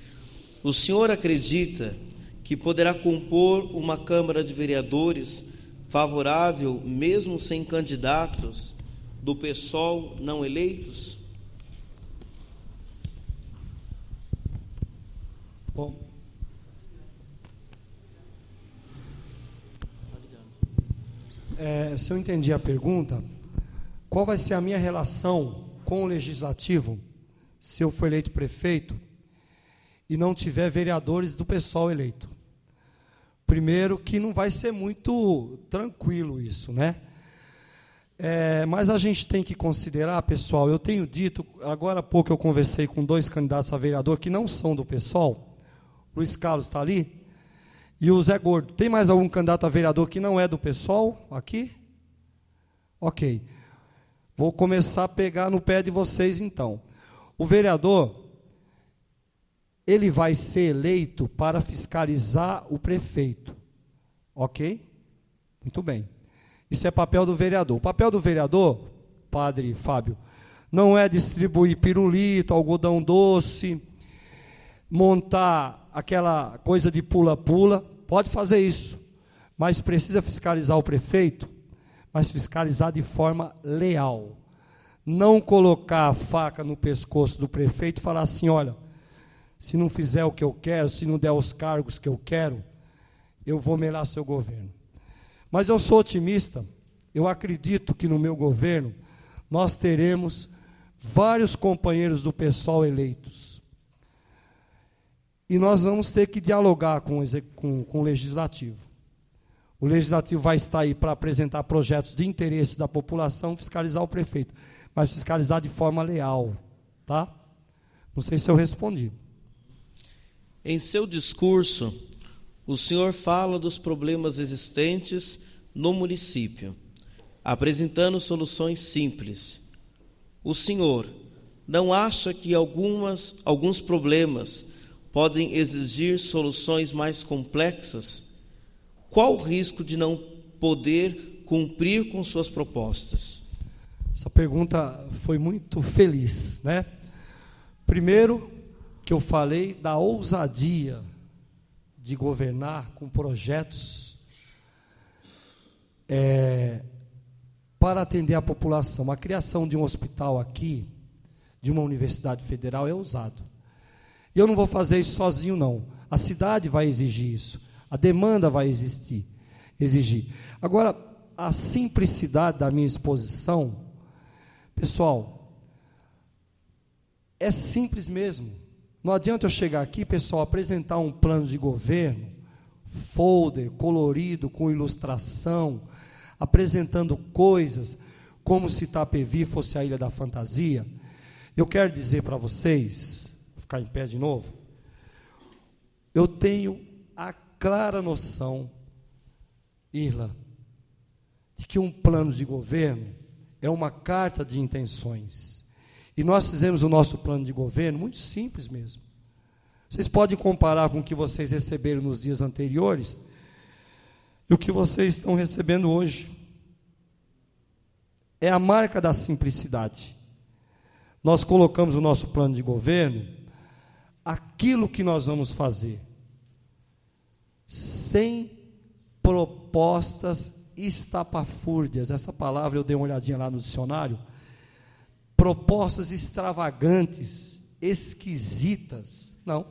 O senhor acredita que poderá compor uma Câmara de Vereadores favorável, mesmo sem candidatos do PSOL não eleitos? Bom, se eu entendi a pergunta, qual vai ser a minha relação com o Legislativo se eu for eleito prefeito e não tiver vereadores do PSOL eleito? Primeiro que não vai ser muito tranquilo isso, né? Mas a gente tem que considerar, pessoal, eu tenho dito, agora há pouco eu conversei com 2 candidatos a vereador que não são do PSOL, Luiz Carlos está ali, e o Zé Gordo. Tem mais algum candidato a vereador que não é do PSOL aqui? Ok. Vou começar a pegar no pé de vocês, então. O vereador, ele vai ser eleito para fiscalizar o prefeito. Ok? Muito bem. Isso é papel do vereador. O papel do vereador, padre Fábio, não é distribuir pirulito, algodão doce, montar aquela coisa de pula-pula. Pode fazer isso, mas precisa fiscalizar o prefeito, mas fiscalizar de forma leal. Não colocar a faca no pescoço do prefeito e falar assim, olha, se não fizer o que eu quero, se não der os cargos que eu quero, eu vou melar seu governo. Mas eu sou otimista, eu acredito que no meu governo nós teremos vários companheiros do PSOL eleitos. E nós vamos ter que dialogar com o Legislativo. O Legislativo vai estar aí para apresentar projetos de interesse da população, fiscalizar o prefeito, mas fiscalizar de forma leal, tá? Não sei se eu respondi. Em seu discurso, o senhor fala dos problemas existentes no município, apresentando soluções simples. O senhor não acha que alguns problemas podem exigir soluções mais complexas? Qual o risco de não poder cumprir com suas propostas? Essa pergunta foi muito feliz, né? Primeiro, que eu falei da ousadia de governar com projetos para atender a população. A criação de um hospital aqui, de uma universidade federal, é ousado. E eu não vou fazer isso sozinho, não. A cidade vai exigir isso. A demanda vai exigir. Agora, a simplicidade da minha exposição, pessoal, é simples mesmo. Não adianta eu chegar aqui, pessoal, apresentar um plano de governo, folder, colorido, com ilustração, apresentando coisas, como se Itapevi fosse a Ilha da Fantasia. Eu quero dizer para vocês, vou ficar em pé de novo, eu tenho a clara noção, Irla, de que um plano de governo é uma carta de intenções. E nós fizemos o nosso plano de governo muito simples mesmo. Vocês podem comparar com o que vocês receberam nos dias anteriores e o que vocês estão recebendo hoje. É a marca da simplicidade. Nós colocamos no nosso plano de governo aquilo que nós vamos fazer, sem propostas estapafúrdias. Essa palavra eu dei uma olhadinha lá no dicionário. Propostas extravagantes, esquisitas. Não.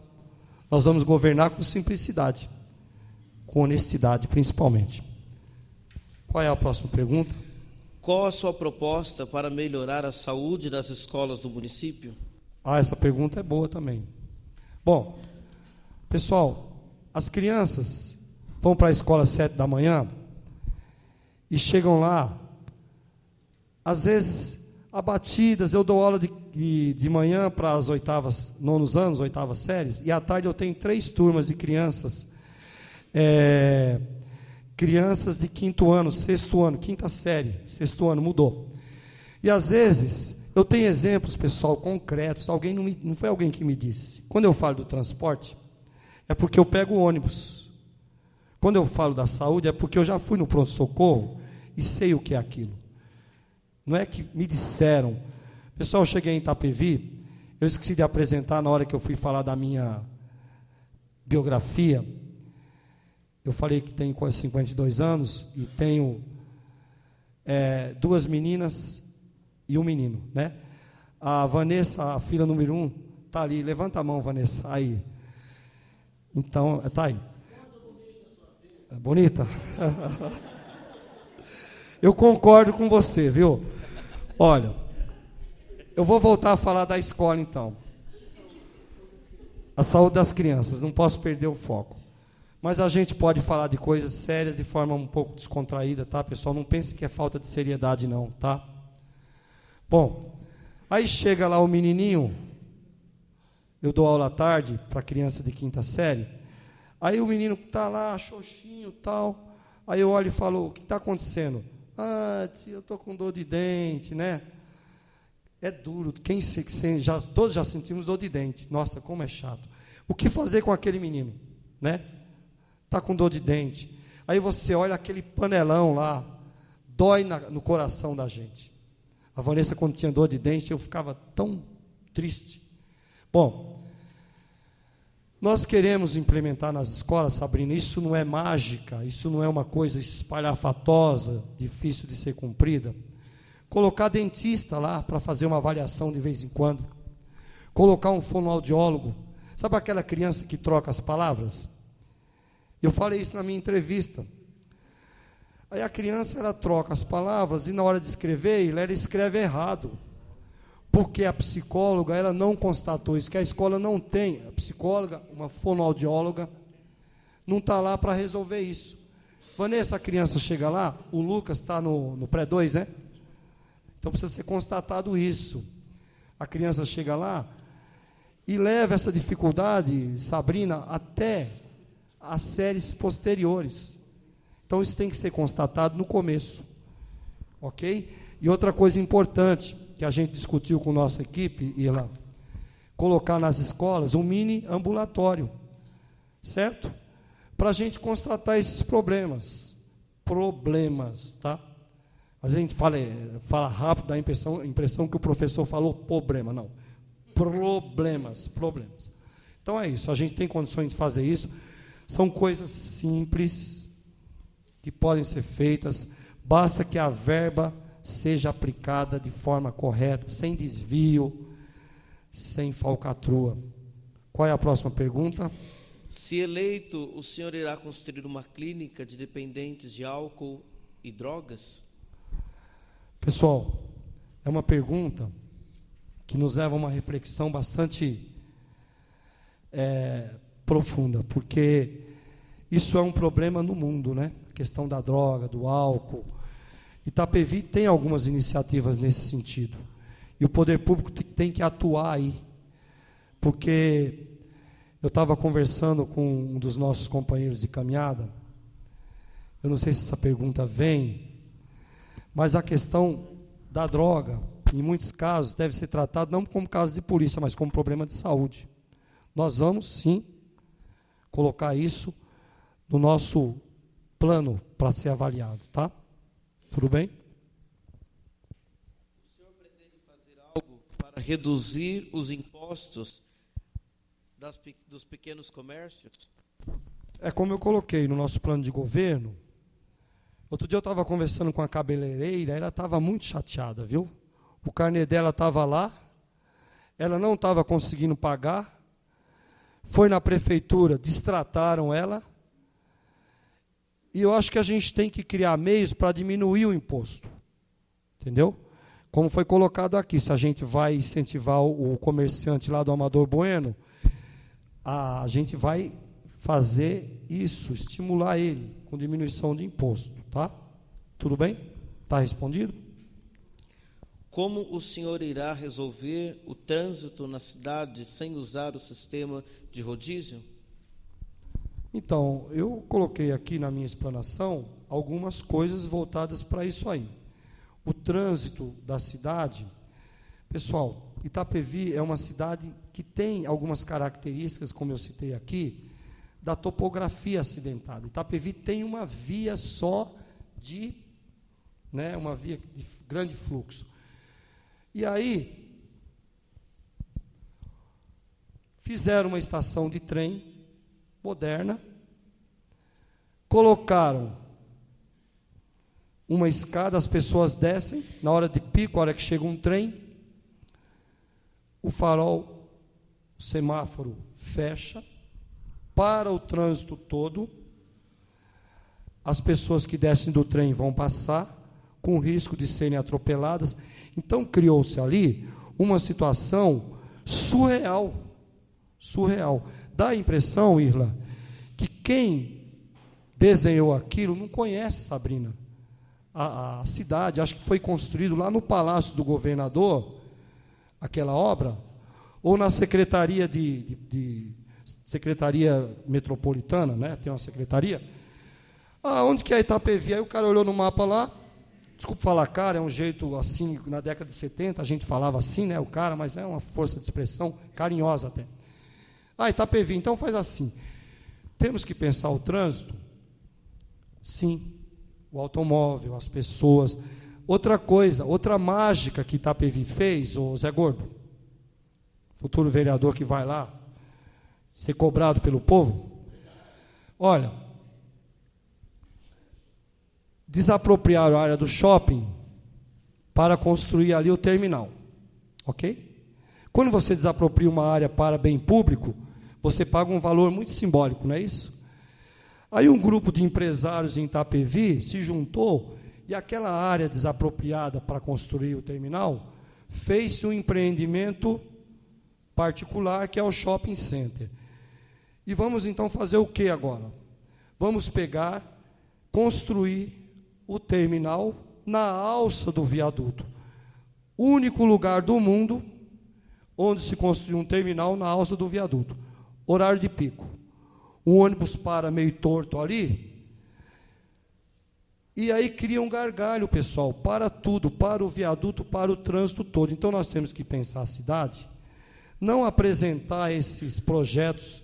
Nós vamos governar com simplicidade, com honestidade, principalmente. Qual é a próxima pergunta? Qual a sua proposta para melhorar a saúde das escolas do município? Essa pergunta é boa também. Bom, pessoal, as crianças vão para a escola às 7 da manhã e chegam lá, às vezes, abatidas. Eu dou aula de manhã para as nonos anos, oitavas séries, e à tarde eu tenho 3 turmas de crianças, crianças de 5º ano, 6º ano, 5ª série, 6º ano, mudou. E às vezes, eu tenho exemplos, pessoal, concretos. Não foi alguém que me disse. Quando eu falo do transporte, é porque eu pego o ônibus. Quando eu falo da saúde, é porque eu já fui no pronto-socorro e sei o que é aquilo. Não é que me disseram. Pessoal, eu cheguei em Itapevi, eu esqueci de apresentar na hora que eu fui falar da minha biografia. Eu falei que tenho quase 52 anos e tenho 2 meninas e um menino, né? A Vanessa, a filha número 1, está ali. Levanta a mão, Vanessa, aí. Então, está aí. É bonita? Eu concordo com você, viu? Olha, eu vou voltar a falar da escola, então. A saúde das crianças, não posso perder o foco. Mas a gente pode falar de coisas sérias de forma um pouco descontraída, tá, pessoal? Não pense que é falta de seriedade, não, tá? Bom, aí chega lá o menininho, eu dou aula à tarde para criança de 5ª série, aí o menino está lá, xoxinho e tal, aí eu olho e falo, o que está acontecendo? Ah, tia, eu estou com dor de dente, né? É duro, todos já sentimos dor de dente. Nossa, como é chato. O que fazer com aquele menino, né? Está com dor de dente. Aí você olha aquele panelão lá, dói no coração da gente. A Vanessa, quando tinha dor de dente, eu ficava tão triste. Bom, nós queremos implementar nas escolas, Sabrina, isso não é mágica, isso não é uma coisa espalhafatosa, difícil de ser cumprida. Colocar dentista lá para fazer uma avaliação de vez em quando. Colocar um fonoaudiólogo. Sabe aquela criança que troca as palavras? Eu falei isso na minha entrevista. Aí a criança, ela troca as palavras e na hora de escrever, ela escreve errado. Porque a psicóloga, ela não constatou isso, que a escola não tem. A psicóloga, uma fonoaudióloga, não está lá para resolver isso. Vanessa, a criança chega lá, o Lucas está no pré-2, né? Então precisa ser constatado isso. A criança chega lá e leva essa dificuldade, Sabrina, até as séries posteriores. Então isso tem que ser constatado no começo. Ok? E outra coisa importante, que a gente discutiu com nossa equipe, e lá, colocar nas escolas um mini ambulatório, certo? Para a gente constatar esses problemas, tá? A gente fala rápido, dá a impressão que o professor falou problema, não, problemas. Então é isso, a gente tem condições de fazer isso, são coisas simples, que podem ser feitas, basta que a verba seja aplicada de forma correta, sem desvio, sem falcatrua. Qual é a próxima pergunta? Se eleito, o senhor irá construir uma clínica de dependentes de álcool e drogas? Pessoal, é uma pergunta que nos leva a uma reflexão bastante profunda, porque isso é um problema no mundo, né? A questão da droga, do álcool. Itapevi tem algumas iniciativas nesse sentido. E o poder público tem que atuar aí. Porque eu estava conversando com um dos nossos companheiros de caminhada, eu não sei se essa pergunta vem, mas a questão da droga, em muitos casos, deve ser tratada não como caso de polícia, mas como problema de saúde. Nós vamos, sim, colocar isso no nosso plano para ser avaliado, tá? Tudo bem? O senhor pretende fazer algo para reduzir os impostos dos pequenos comércios? É como eu coloquei no nosso plano de governo. Outro dia eu estava conversando com a cabeleireira, ela estava muito chateada, viu? O carnê dela estava lá, ela não estava conseguindo pagar, foi na prefeitura, destrataram ela, e eu acho que a gente tem que criar meios para diminuir o imposto, entendeu? Como foi colocado aqui, se a gente vai incentivar o comerciante lá do Amador Bueno, a gente vai fazer isso, estimular ele com diminuição de imposto, tá? Tudo bem? Está respondido? Como o senhor irá resolver o trânsito na cidade sem usar o sistema de rodízio? Então, eu coloquei aqui na minha explanação algumas coisas voltadas para isso aí. O trânsito da cidade, pessoal, Itapevi é uma cidade que tem algumas características, como eu citei aqui, da topografia acidentada. Itapevi tem uma via só uma via de grande fluxo. E aí, fizeram uma estação de trem moderna, colocaram uma escada, as pessoas descem, na hora de pico, a hora que chega um trem, o farol, o semáforo fecha, para o trânsito todo, as pessoas que descem do trem vão passar, com risco de serem atropeladas. Então criou-se ali uma situação surreal. Dá a impressão, Irla, que quem desenhou aquilo não conhece, Sabrina, a cidade. Acho que foi construído lá no Palácio do Governador, aquela obra, ou na Secretaria Secretaria Metropolitana, né? Tem uma secretaria. Onde que é Itapevi? Aí o cara olhou no mapa lá, desculpa falar cara, é um jeito assim, na década de 70 a gente falava assim, né, o cara, mas é uma força de expressão carinhosa até. Itapevi, então faz assim. Temos que pensar o trânsito? Sim. O automóvel, as pessoas. Outra coisa, outra mágica que Itapevi fez, o Zé Gordo, futuro vereador que vai lá ser cobrado pelo povo. Olha, desapropriaram a área do shopping para construir ali o terminal, ok? Quando você desapropria uma área para bem público, você paga um valor muito simbólico, não é isso? Aí um grupo de empresários em Itapevi se juntou e aquela área desapropriada para construir o terminal fez-se um empreendimento particular que é o shopping center. E vamos então fazer o que agora? Vamos pegar, construir o terminal na alça do viaduto. O único lugar do mundo onde se construiu um terminal na alça do viaduto. Horário de pico. O ônibus para meio torto ali, e aí cria um gargalho, pessoal, para tudo, para o viaduto, para o trânsito todo. Então nós temos que pensar a cidade, não apresentar esses projetos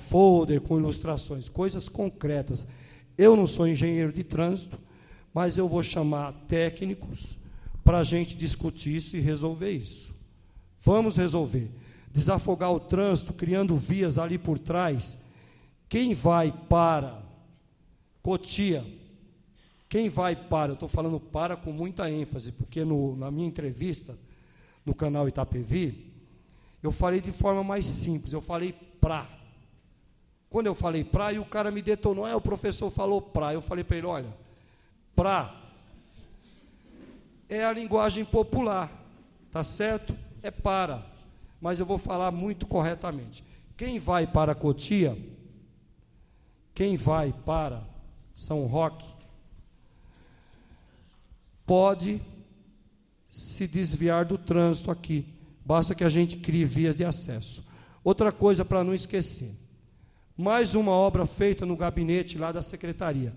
folder com ilustrações, coisas concretas. Eu não sou engenheiro de trânsito, mas eu vou chamar técnicos para a gente discutir isso e resolver isso. Vamos resolver. Desafogar o trânsito, criando vias ali por trás. Quem vai para Cotia, quem vai para, eu estou falando para com muita ênfase, porque na minha entrevista, no canal Itapevi, eu falei de forma mais simples, eu falei pra. Quando eu falei pra, e o cara me detonou, o professor falou pra, eu falei para ele, olha, pra é a linguagem popular, tá certo? É para, mas eu vou falar muito corretamente. Quem vai para Cotia, quem vai para São Roque, pode se desviar do trânsito aqui, basta que a gente crie vias de acesso. Outra coisa para não esquecer, mais uma obra feita no gabinete lá da secretaria.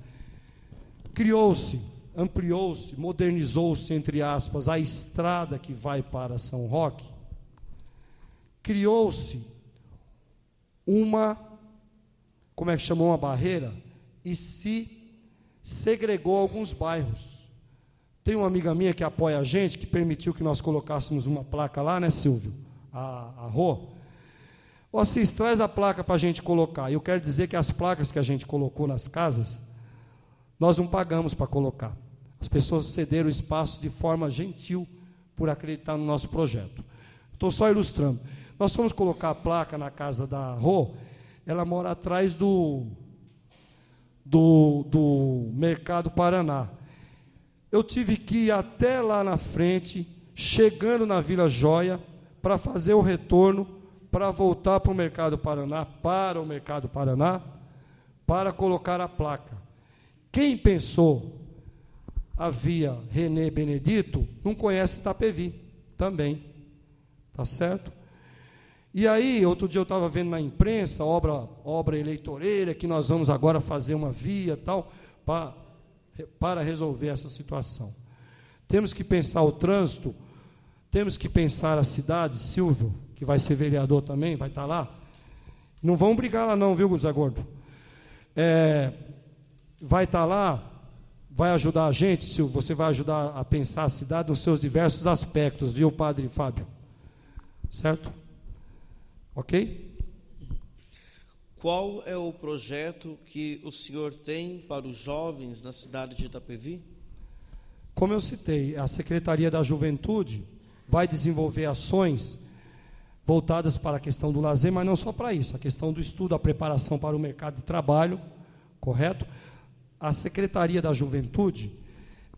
Criou-se, ampliou-se, modernizou-se, entre aspas, a estrada que vai para São Roque. Criou-se uma barreira e se segregou alguns bairros. Tem uma amiga minha que apoia a gente, que permitiu que nós colocássemos uma placa lá, né, Silvio? A Rô. Ó, Assis, traz a placa para a gente colocar. Eu quero dizer que as placas que a gente colocou nas casas, nós não pagamos para colocar. As pessoas cederam o espaço de forma gentil por acreditar no nosso projeto. Estou só ilustrando. Nós fomos colocar a placa na casa da Rô, ela mora atrás do Mercado Paraná. Eu tive que ir até lá na frente, chegando na Vila Joia, para fazer o retorno, para voltar para o Mercado Paraná, para colocar a placa. Quem pensou a via René Benedito, não conhece Itapevi, também, tá certo? E aí, outro dia eu estava vendo na imprensa, obra eleitoreira, que nós vamos agora fazer uma via, tal, para resolver essa situação. Temos que pensar o trânsito, temos que pensar a cidade. Silvio, que vai ser vereador também, vai estar lá. Não vão brigar lá não, viu, Zé Gordo? Vai estar lá, vai ajudar a gente, Silvio, você vai ajudar a pensar a cidade nos seus diversos aspectos, viu, Padre Fábio? Certo? Ok? Qual é o projeto que o senhor tem para os jovens na cidade de Itapevi? Como eu citei, a Secretaria da Juventude vai desenvolver ações voltadas para a questão do lazer, mas não só para isso, a questão do estudo, a preparação para o mercado de trabalho, correto? A Secretaria da Juventude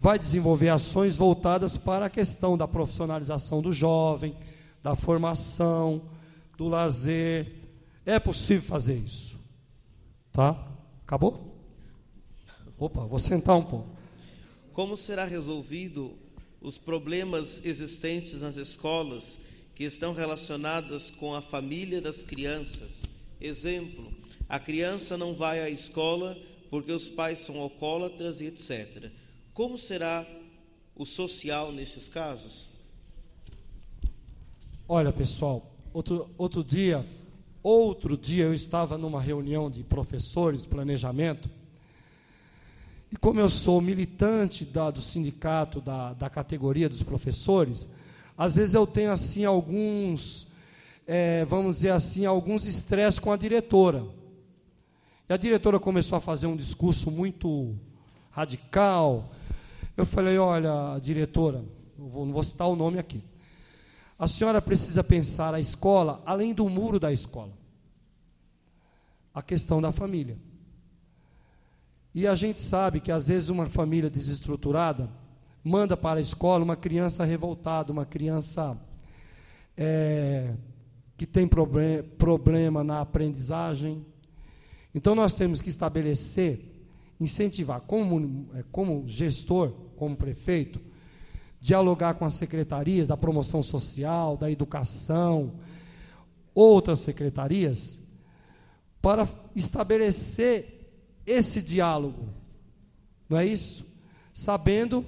vai desenvolver ações voltadas para a questão da profissionalização do jovem, da formação, do lazer. É possível fazer isso. Tá? Acabou? Opa, vou sentar um pouco. Como será resolvido os problemas existentes nas escolas que estão relacionadas com a família das crianças? Exemplo, a criança não vai à escola porque os pais são alcoólatras e etc. Como será o social nesses casos? Olha, pessoal, outro dia eu estava numa reunião de professores, planejamento, e como eu sou militante do sindicato, da categoria dos professores, às vezes eu tenho assim alguns, vamos dizer assim, alguns estresses com a diretora. E a diretora começou a fazer um discurso muito radical. Eu falei, olha, diretora, não vou citar o nome aqui. A senhora precisa pensar a escola além do muro da escola. A questão da família. E a gente sabe que, às vezes, uma família desestruturada manda para a escola uma criança revoltada, uma criança que tem problema na aprendizagem. Então, nós temos que estabelecer, incentivar, como gestor, como prefeito, dialogar com as secretarias da promoção social, da educação, outras secretarias, para estabelecer esse diálogo, não é isso? Sabendo,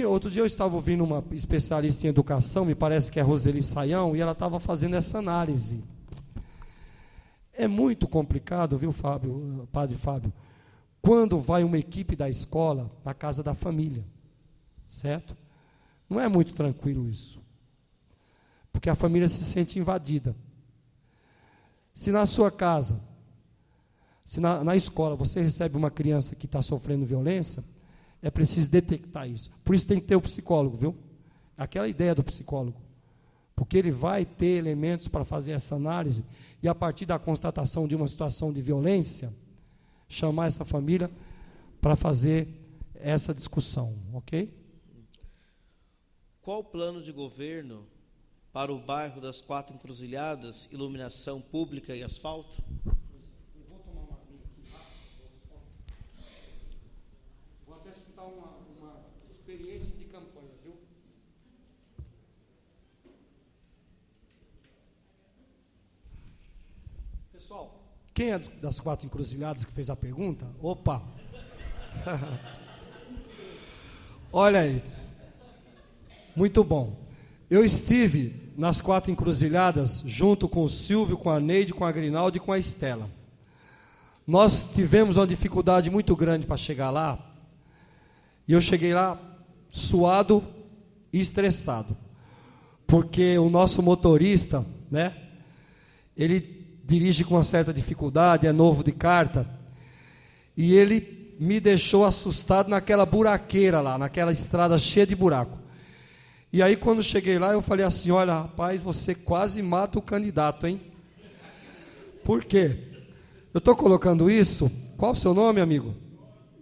outro dia eu estava ouvindo uma especialista em educação, me parece que é Roseli Saião, e ela estava fazendo essa análise. É muito complicado, viu, Padre Fábio, quando vai uma equipe da escola na casa da família, certo? Não é muito tranquilo isso, porque a família se sente invadida. Se na sua casa, se na escola você recebe uma criança que está sofrendo violência, é preciso detectar isso. Por isso tem que ter o psicólogo, viu? Aquela ideia do psicólogo. Porque ele vai ter elementos para fazer essa análise e, a partir da constatação de uma situação de violência, chamar essa família para fazer essa discussão, ok? Qual o plano de governo para o bairro das 4 Encruzilhadas, iluminação pública e asfalto? Uma experiência de campanha, viu? Pessoal, quem é das 4 Encruzilhadas que fez a pergunta? Opa! Olha aí, muito bom. Eu estive nas 4 Encruzilhadas junto com o Silvio, com a Neide, com a Grinaldo e com a Estela. Nós tivemos uma dificuldade muito grande para chegar lá. E eu cheguei lá suado e estressado, porque o nosso motorista, né, ele dirige com uma certa dificuldade, é novo de carta, e ele me deixou assustado naquela buraqueira lá, naquela estrada cheia de buraco. E aí, quando cheguei lá, eu falei assim, olha, rapaz, você quase mata o candidato, hein? Por quê? Eu estou colocando isso, qual o seu nome, amigo?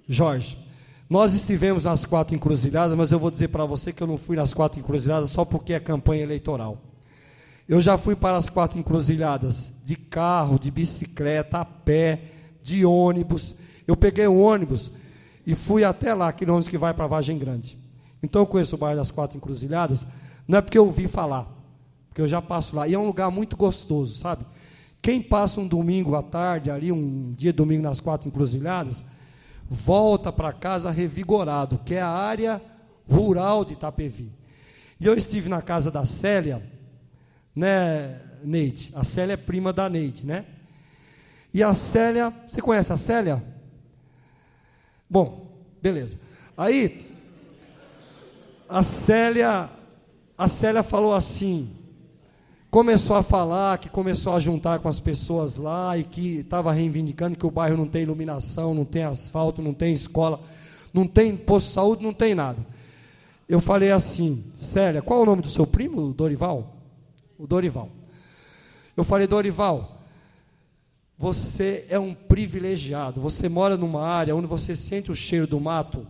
Jorge. Nós estivemos nas 4 Encruzilhadas, mas eu vou dizer para você que eu não fui nas 4 Encruzilhadas só porque é campanha eleitoral. Eu já fui para as 4 Encruzilhadas de carro, de bicicleta, a pé, de ônibus. Eu peguei um ônibus e fui até lá, aquele ônibus que vai para Vargem Grande. Então eu conheço o bairro das 4 Encruzilhadas, não é porque eu ouvi falar, porque eu já passo lá. E é um lugar muito gostoso, sabe? Quem passa um domingo à tarde, ali, um dia de domingo nas 4 Encruzilhadas, volta para casa revigorado, que é a área rural de Itapevi. E eu estive na casa da Célia, né, Neide? A Célia é prima da Neide, né? E a Célia, você conhece a Célia? Bom, beleza. Aí, a Célia falou assim, começou a falar, que começou a juntar com as pessoas lá e que estava reivindicando que o bairro não tem iluminação, não tem asfalto, não tem escola, não tem posto de saúde, não tem nada. Eu falei assim, Célia, qual é o nome do seu primo, Dorival? O Dorival. Eu falei, Dorival, você é um privilegiado, você mora numa área onde você sente o cheiro do mato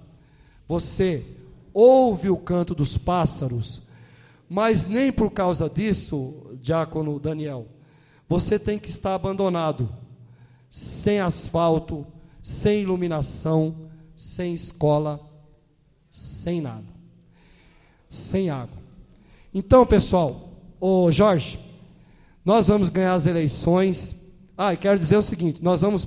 você ouve o canto dos pássaros, mas nem por causa disso, diácono Daniel, você tem que estar abandonado, sem asfalto, sem iluminação, sem escola, sem nada, sem água. Então, pessoal, ô Jorge, nós vamos ganhar as eleições. E quero dizer o seguinte, nós vamos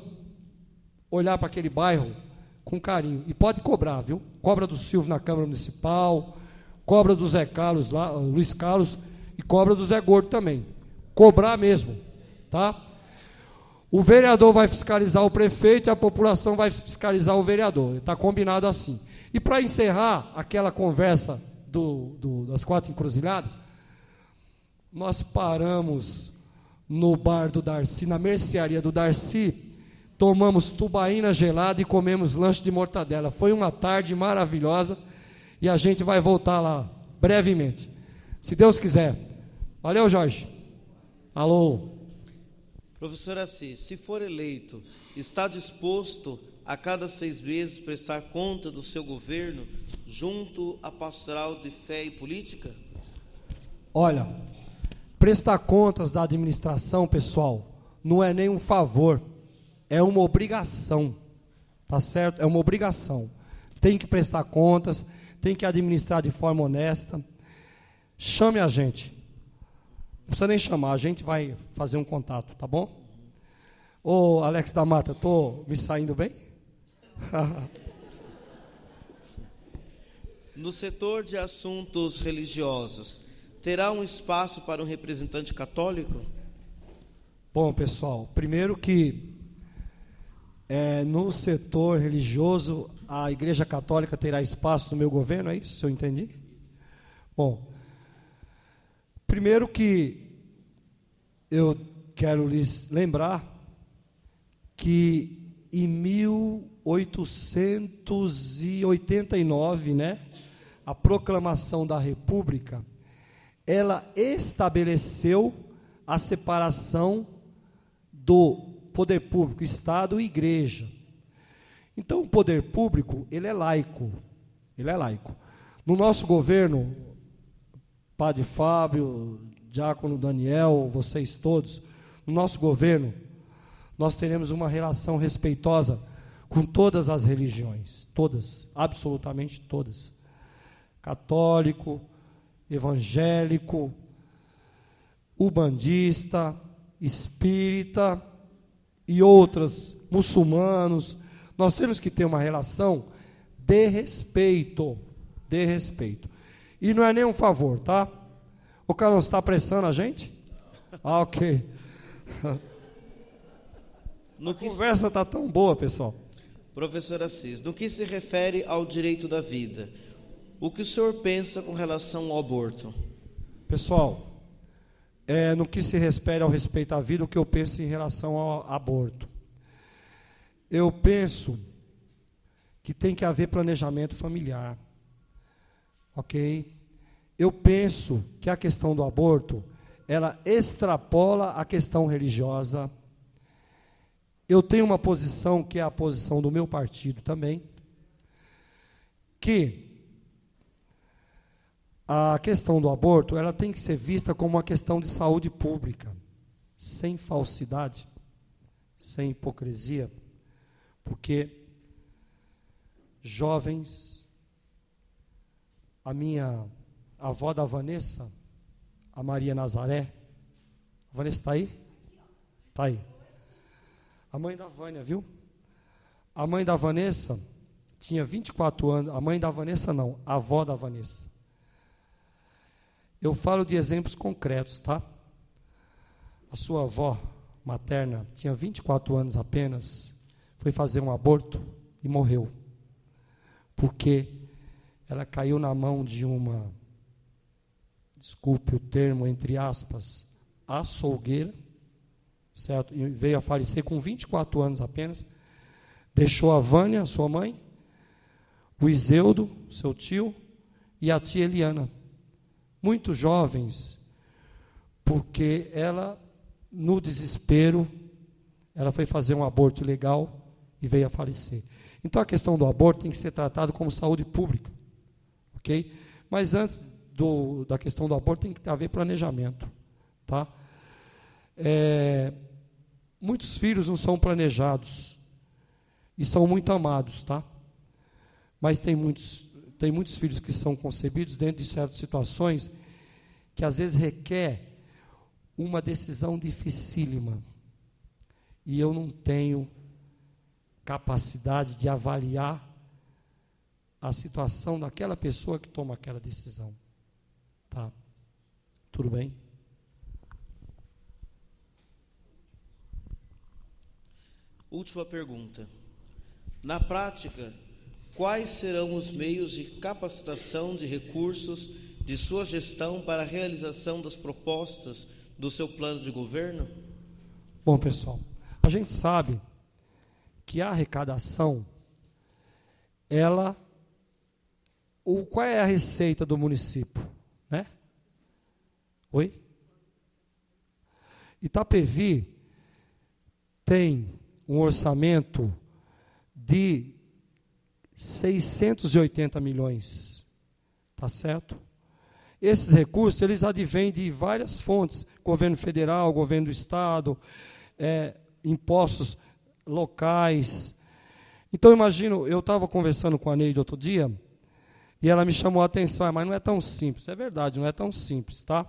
olhar para aquele bairro com carinho, e pode cobrar, viu? Cobra do Silvio na Câmara Municipal, cobra do Zé Carlos lá, Luiz Carlos, e cobra do Zé Gordo também, cobrar mesmo, tá? O vereador vai fiscalizar o prefeito e a população vai fiscalizar o vereador, está combinado assim. E para encerrar aquela conversa das 4 encruzilhadas, nós paramos no bar do Darcy, na mercearia do Darcy, tomamos tubaína gelada e comemos lanche de mortadela. Foi uma tarde maravilhosa e a gente vai voltar lá brevemente, se Deus quiser. Valeu, Jorge. Alô. Professor Assis, se for eleito, está disposto a cada 6 meses prestar conta do seu governo junto à pastoral de fé e política? Olha, prestar contas da administração, pessoal, não é nem um favor, é uma obrigação, tá certo? É uma obrigação. Tem que prestar contas, tem que administrar de forma honesta. Chame a gente. Não precisa nem chamar, a gente vai fazer um contato, tá bom? Ô, Alex da Mata, estou me saindo bem? No setor de assuntos religiosos, terá um espaço para um representante católico? Bom, pessoal, primeiro que no setor religioso, a Igreja Católica terá espaço no meu governo, é isso? Se eu entendi? Bom, primeiro que eu quero lhes lembrar que em 1889, né, a proclamação da República, ela estabeleceu a separação do poder público, Estado e Igreja. Então, o poder público, ele é laico. No nosso governo, Padre Fábio, Diácono Daniel, vocês todos, no nosso governo, nós teremos uma relação respeitosa com todas as religiões, todas, absolutamente todas. Católico, evangélico, umbandista, espírita e outras, muçulmanos. Nós temos que ter uma relação de respeito, E não é nem um favor, tá? O Carlos está apressando a gente? Ok. A conversa está tão boa, pessoal. Professor Assis, no que se refere ao direito da vida, o que o senhor pensa com relação ao aborto? Pessoal, no que se refere ao respeito à vida, o que eu penso em relação ao aborto? Eu penso que tem que haver planejamento familiar, ok? Eu penso que a questão do aborto, ela extrapola a questão religiosa. Eu tenho uma posição, que é a posição do meu partido também, que a questão do aborto, ela tem que ser vista como uma questão de saúde pública, sem falsidade, sem hipocrisia, porque jovens, a minha avó da Vanessa, a Maria Nazaré, a Vanessa está aí? Está aí. A mãe da Vânia, viu? A mãe da Vanessa tinha 24 anos, a mãe da Vanessa não, a avó da Vanessa. Eu falo de exemplos concretos, tá? A sua avó materna tinha 24 anos apenas, foi fazer um aborto e morreu. Porque ela caiu na mão de uma, desculpe o termo, entre aspas, açougueira, certo? E veio a falecer com 24 anos apenas, deixou a Vânia, sua mãe, o Iseudo, seu tio, e a tia Eliana, muito jovens, porque ela, no desespero, ela foi fazer um aborto ilegal e veio a falecer. Então, a questão do aborto tem que ser tratada como saúde pública, ok? Mas antes da questão do aborto tem que haver planejamento, tá? Muitos filhos não são planejados e são muito amados, tá? Mas tem muitos filhos que são concebidos dentro de certas situações que às vezes requer uma decisão dificílima. E eu não tenho capacidade de avaliar a situação daquela pessoa que toma aquela decisão. Tá? Tudo bem? Última pergunta. Na prática, quais serão os meios de capacitação de recursos de sua gestão para a realização das propostas do seu plano de governo? Bom, pessoal, a gente sabe que a arrecadação, qual é a receita do município, né? Oi? Itapevi tem um orçamento de 680 milhões, tá certo? Esses recursos, eles advêm de várias fontes, governo federal, governo do estado, impostos locais. Então, imagino, eu estava conversando com a Neide outro dia, e ela me chamou a atenção, mas não é tão simples, é verdade, não é tão simples, tá?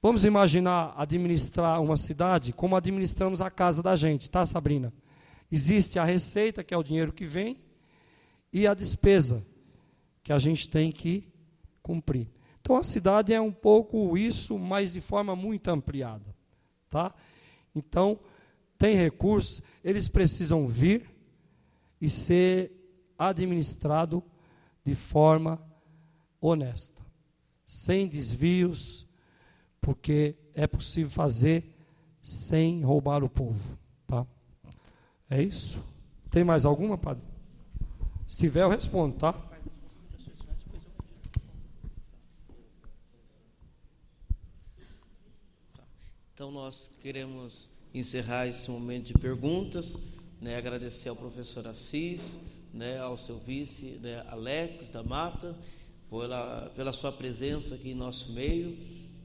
Vamos imaginar administrar uma cidade como administramos a casa da gente, tá, Sabrina? Existe a receita, que é o dinheiro que vem, e a despesa, que a gente tem que cumprir. Então, a cidade é um pouco isso, mas de forma muito ampliada, tá? Então, tem recursos, eles precisam vir e ser administrado de forma honesta, sem desvios, porque é possível fazer sem roubar o povo, tá? É isso? Tem mais alguma, padre? Se tiver, eu respondo, tá? Então, nós queremos encerrar esse momento de perguntas, né, agradecer ao professor Assis, né, ao seu vice, né, Alex da Mata, pela sua presença aqui em nosso meio,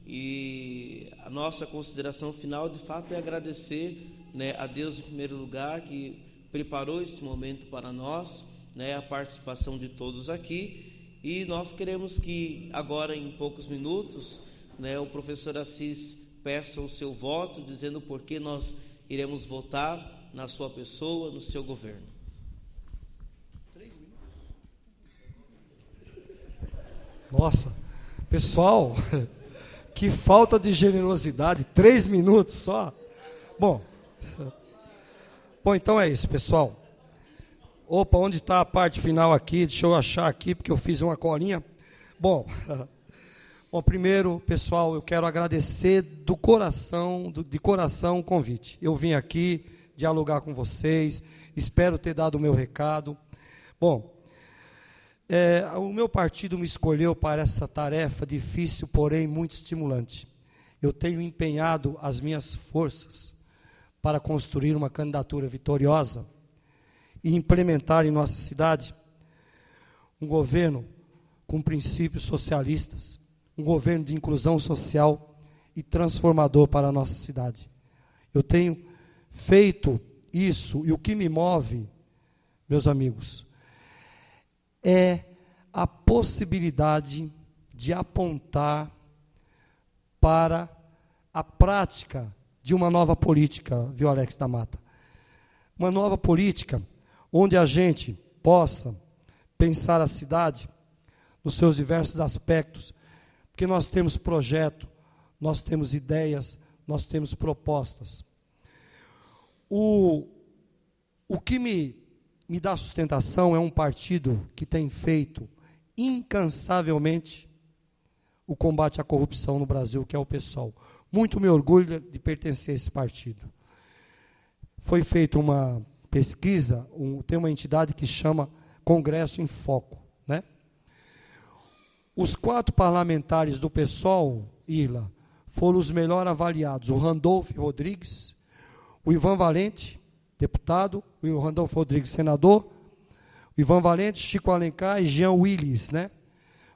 e a nossa consideração final, de fato, é agradecer, né, a Deus em primeiro lugar, que preparou esse momento para nós, né, a participação de todos aqui, e nós queremos que agora, em poucos minutos, né, o professor Assis peça o seu voto, dizendo por que nós iremos votar na sua pessoa, no seu governo. 3 minutos. Nossa, pessoal, que falta de generosidade, 3 minutos só. Bom, então é isso, pessoal. Opa, onde está a parte final aqui? Deixa eu achar aqui, porque eu fiz uma colinha. Bom, primeiro, pessoal, eu quero agradecer de coração o convite. Eu vim aqui dialogar com vocês, espero ter dado o meu recado. Bom, o meu partido me escolheu para essa tarefa difícil, porém muito estimulante. Eu tenho empenhado as minhas forças para construir uma candidatura vitoriosa e implementar em nossa cidade um governo com princípios socialistas, um governo de inclusão social e transformador para a nossa cidade. Eu tenho feito isso, e o que me move, meus amigos, é a possibilidade de apontar para a prática de uma nova política, viu, Alex da Mata? Uma nova política onde a gente possa pensar a cidade nos seus diversos aspectos, porque nós temos projeto, nós temos ideias, nós temos propostas. O que me dá sustentação é um partido que tem feito incansavelmente o combate à corrupção no Brasil, que é o PSOL. Muito me orgulho de pertencer a esse partido. Foi feita uma pesquisa, tem uma entidade que chama Congresso em Foco, né? Os 4 parlamentares do PSOL, Irla, foram os melhor avaliados. O Randolfo Rodrigues, o Ivan Valente, deputado, o Randolfo Rodrigues, senador, Ivan Valente, Chico Alencar e Jean Willis, né?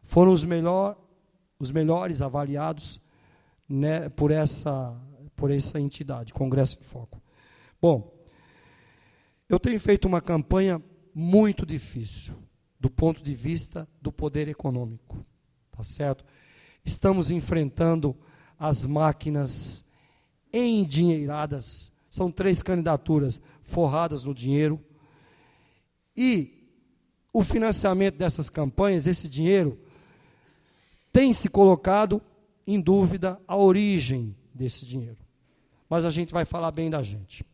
Foram os melhores avaliados, né, por essa entidade, Congresso em Foco. Bom, eu tenho feito uma campanha muito difícil, do ponto de vista do poder econômico, tá certo? Estamos enfrentando as máquinas endinheiradas, são 3 candidaturas forradas no dinheiro, e o financiamento dessas campanhas, esse dinheiro, tem se colocado em dúvida a origem desse dinheiro. Mas a gente vai falar bem da gente.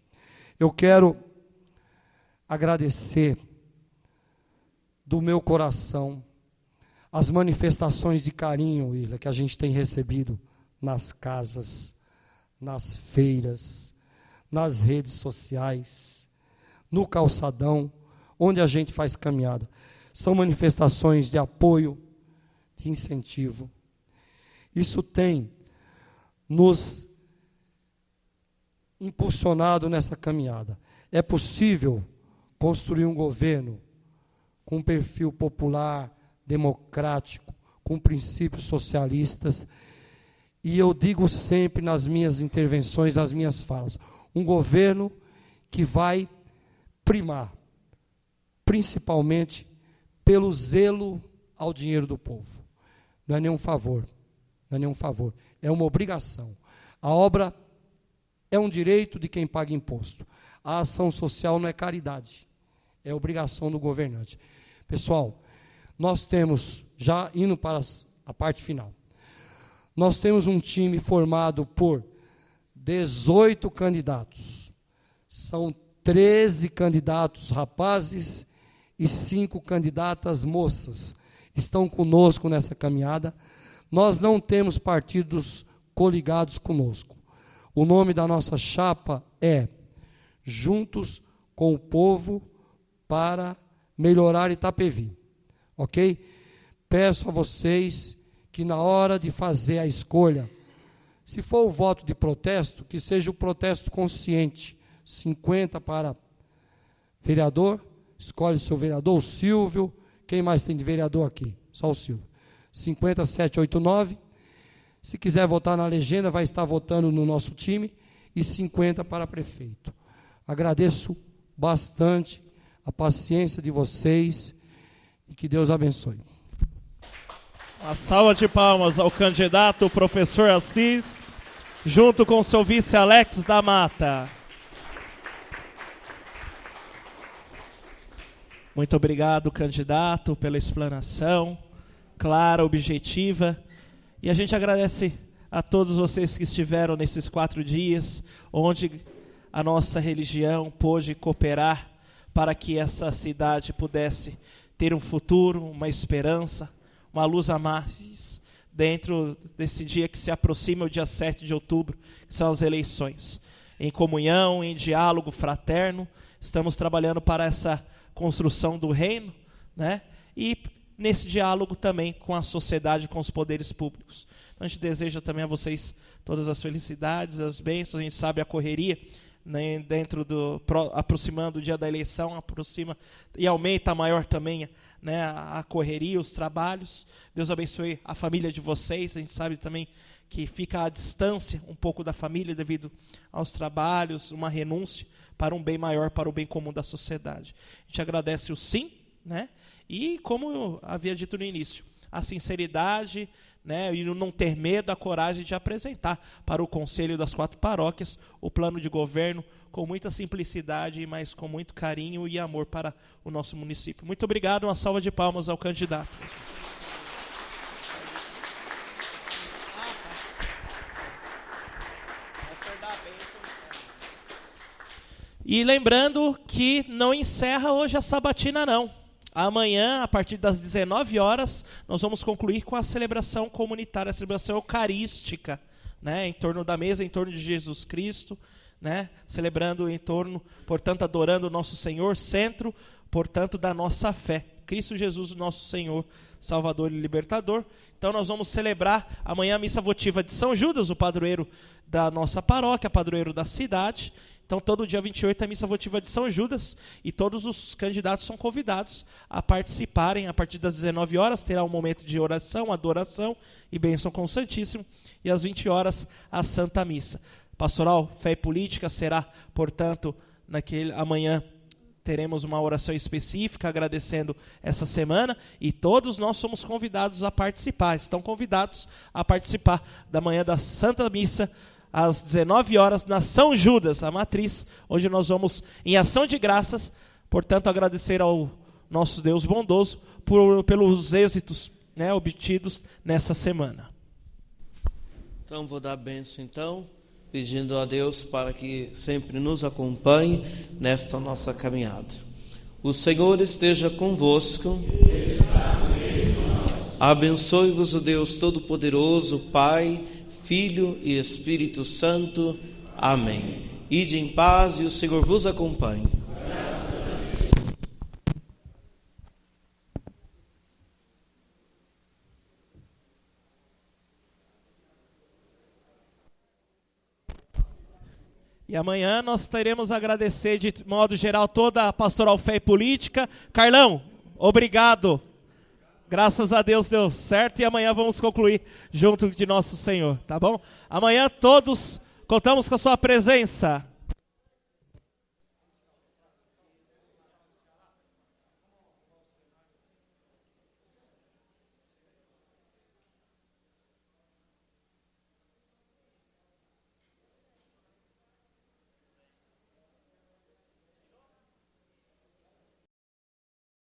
Eu quero agradecer do meu coração as manifestações de carinho, Willa, que a gente tem recebido nas casas, nas feiras, nas redes sociais, no calçadão, onde a gente faz caminhada. São manifestações de apoio, de incentivo. Isso tem nos impulsionado nessa caminhada. É possível construir um governo com um perfil popular, democrático, com princípios socialistas. E eu digo sempre nas minhas intervenções, nas minhas falas, um governo que vai primar, principalmente pelo zelo ao dinheiro do povo. Não é nenhum favor, não é nenhum favor, é uma obrigação. A obra é um direito de quem paga imposto. A ação social não é caridade, é obrigação do governante. Pessoal, nós temos, já indo para a parte final, nós temos um time formado por 18 candidatos. São 13 candidatos rapazes e 5 candidatas moças. Estão conosco nessa caminhada. Nós não temos partidos coligados conosco. O nome da nossa chapa é Juntos com o Povo para Melhorar Itapevi. Ok? Peço a vocês que na hora de fazer a escolha, se for o voto de protesto, que seja o protesto consciente. 50 para vereador, escolhe seu vereador, o Silvio. Quem mais tem de vereador aqui? Só o Silvio. 50, 7, 8, 9. Se quiser votar na legenda, vai estar votando no nosso time. E 50 para prefeito. Agradeço bastante a paciência de vocês e que Deus abençoe. Uma salva de palmas ao candidato professor Assis, junto com seu vice Alex da Mata. Muito obrigado, candidato, pela explanação clara, objetiva. E a gente agradece a todos vocês que estiveram nesses 4 dias, onde a nossa religião pôde cooperar para que essa cidade pudesse ter um futuro, uma esperança, uma luz a mais dentro desse dia que se aproxima, o dia 7 de outubro, que são as eleições. Em comunhão, em diálogo fraterno, estamos trabalhando para essa construção do reino, né? E nesse diálogo também com a sociedade, com os poderes públicos. Então, a gente deseja também a vocês todas as felicidades, as bênçãos. A gente sabe a correria, né, aproximando o dia da eleição, aproxima e aumenta maior também, né, a correria, os trabalhos. Deus abençoe a família de vocês. A gente sabe também que fica à distância um pouco da família devido aos trabalhos, uma renúncia para um bem maior, para o bem comum da sociedade. A gente agradece o sim, né? E como eu havia dito no início, a sinceridade, né, e não ter medo, a coragem de apresentar para o Conselho das 4 paróquias o plano de governo com muita simplicidade, mas com muito carinho e amor para o nosso município. Muito obrigado, uma salva de palmas ao candidato. E lembrando que não encerra hoje a sabatina, não. Amanhã, a partir das 19 horas, nós vamos concluir com a celebração comunitária, a celebração eucarística, né, em torno da mesa, em torno de Jesus Cristo, né, celebrando em torno, portanto, adorando o nosso Senhor, centro, portanto, da nossa fé. Cristo Jesus, nosso Senhor, Salvador e Libertador. Então nós vamos celebrar amanhã a missa votiva de São Judas, o padroeiro da nossa paróquia, padroeiro da cidade. Então todo dia 28 é a missa votiva de São Judas e todos os candidatos são convidados a participarem. A partir das 19 horas terá um momento de oração, adoração e bênção com o Santíssimo, e às 20 horas a Santa Missa. Pastoral Fé e Política será, portanto, amanhã teremos uma oração específica agradecendo essa semana, e todos nós somos convidados a participar, estão convidados a participar da manhã da Santa Missa, às 19 horas, na São Judas, a matriz, onde nós vamos, em ação de graças, portanto, agradecer ao nosso Deus bondoso pelos êxitos, né, obtidos nessa semana. Então, vou dar a bênção, então, pedindo a Deus para que sempre nos acompanhe nesta nossa caminhada. O Senhor esteja convosco. Abençoe-vos o Deus Todo-Poderoso, Pai, Filho e Espírito Santo. Amém. Ide em paz e o Senhor vos acompanhe. E amanhã nós teremos a agradecer de modo geral toda a Pastoral Fé e Política. Carlão, obrigado. Graças a Deus deu certo, e amanhã vamos concluir junto de nosso Senhor, tá bom? Amanhã todos contamos com a sua presença.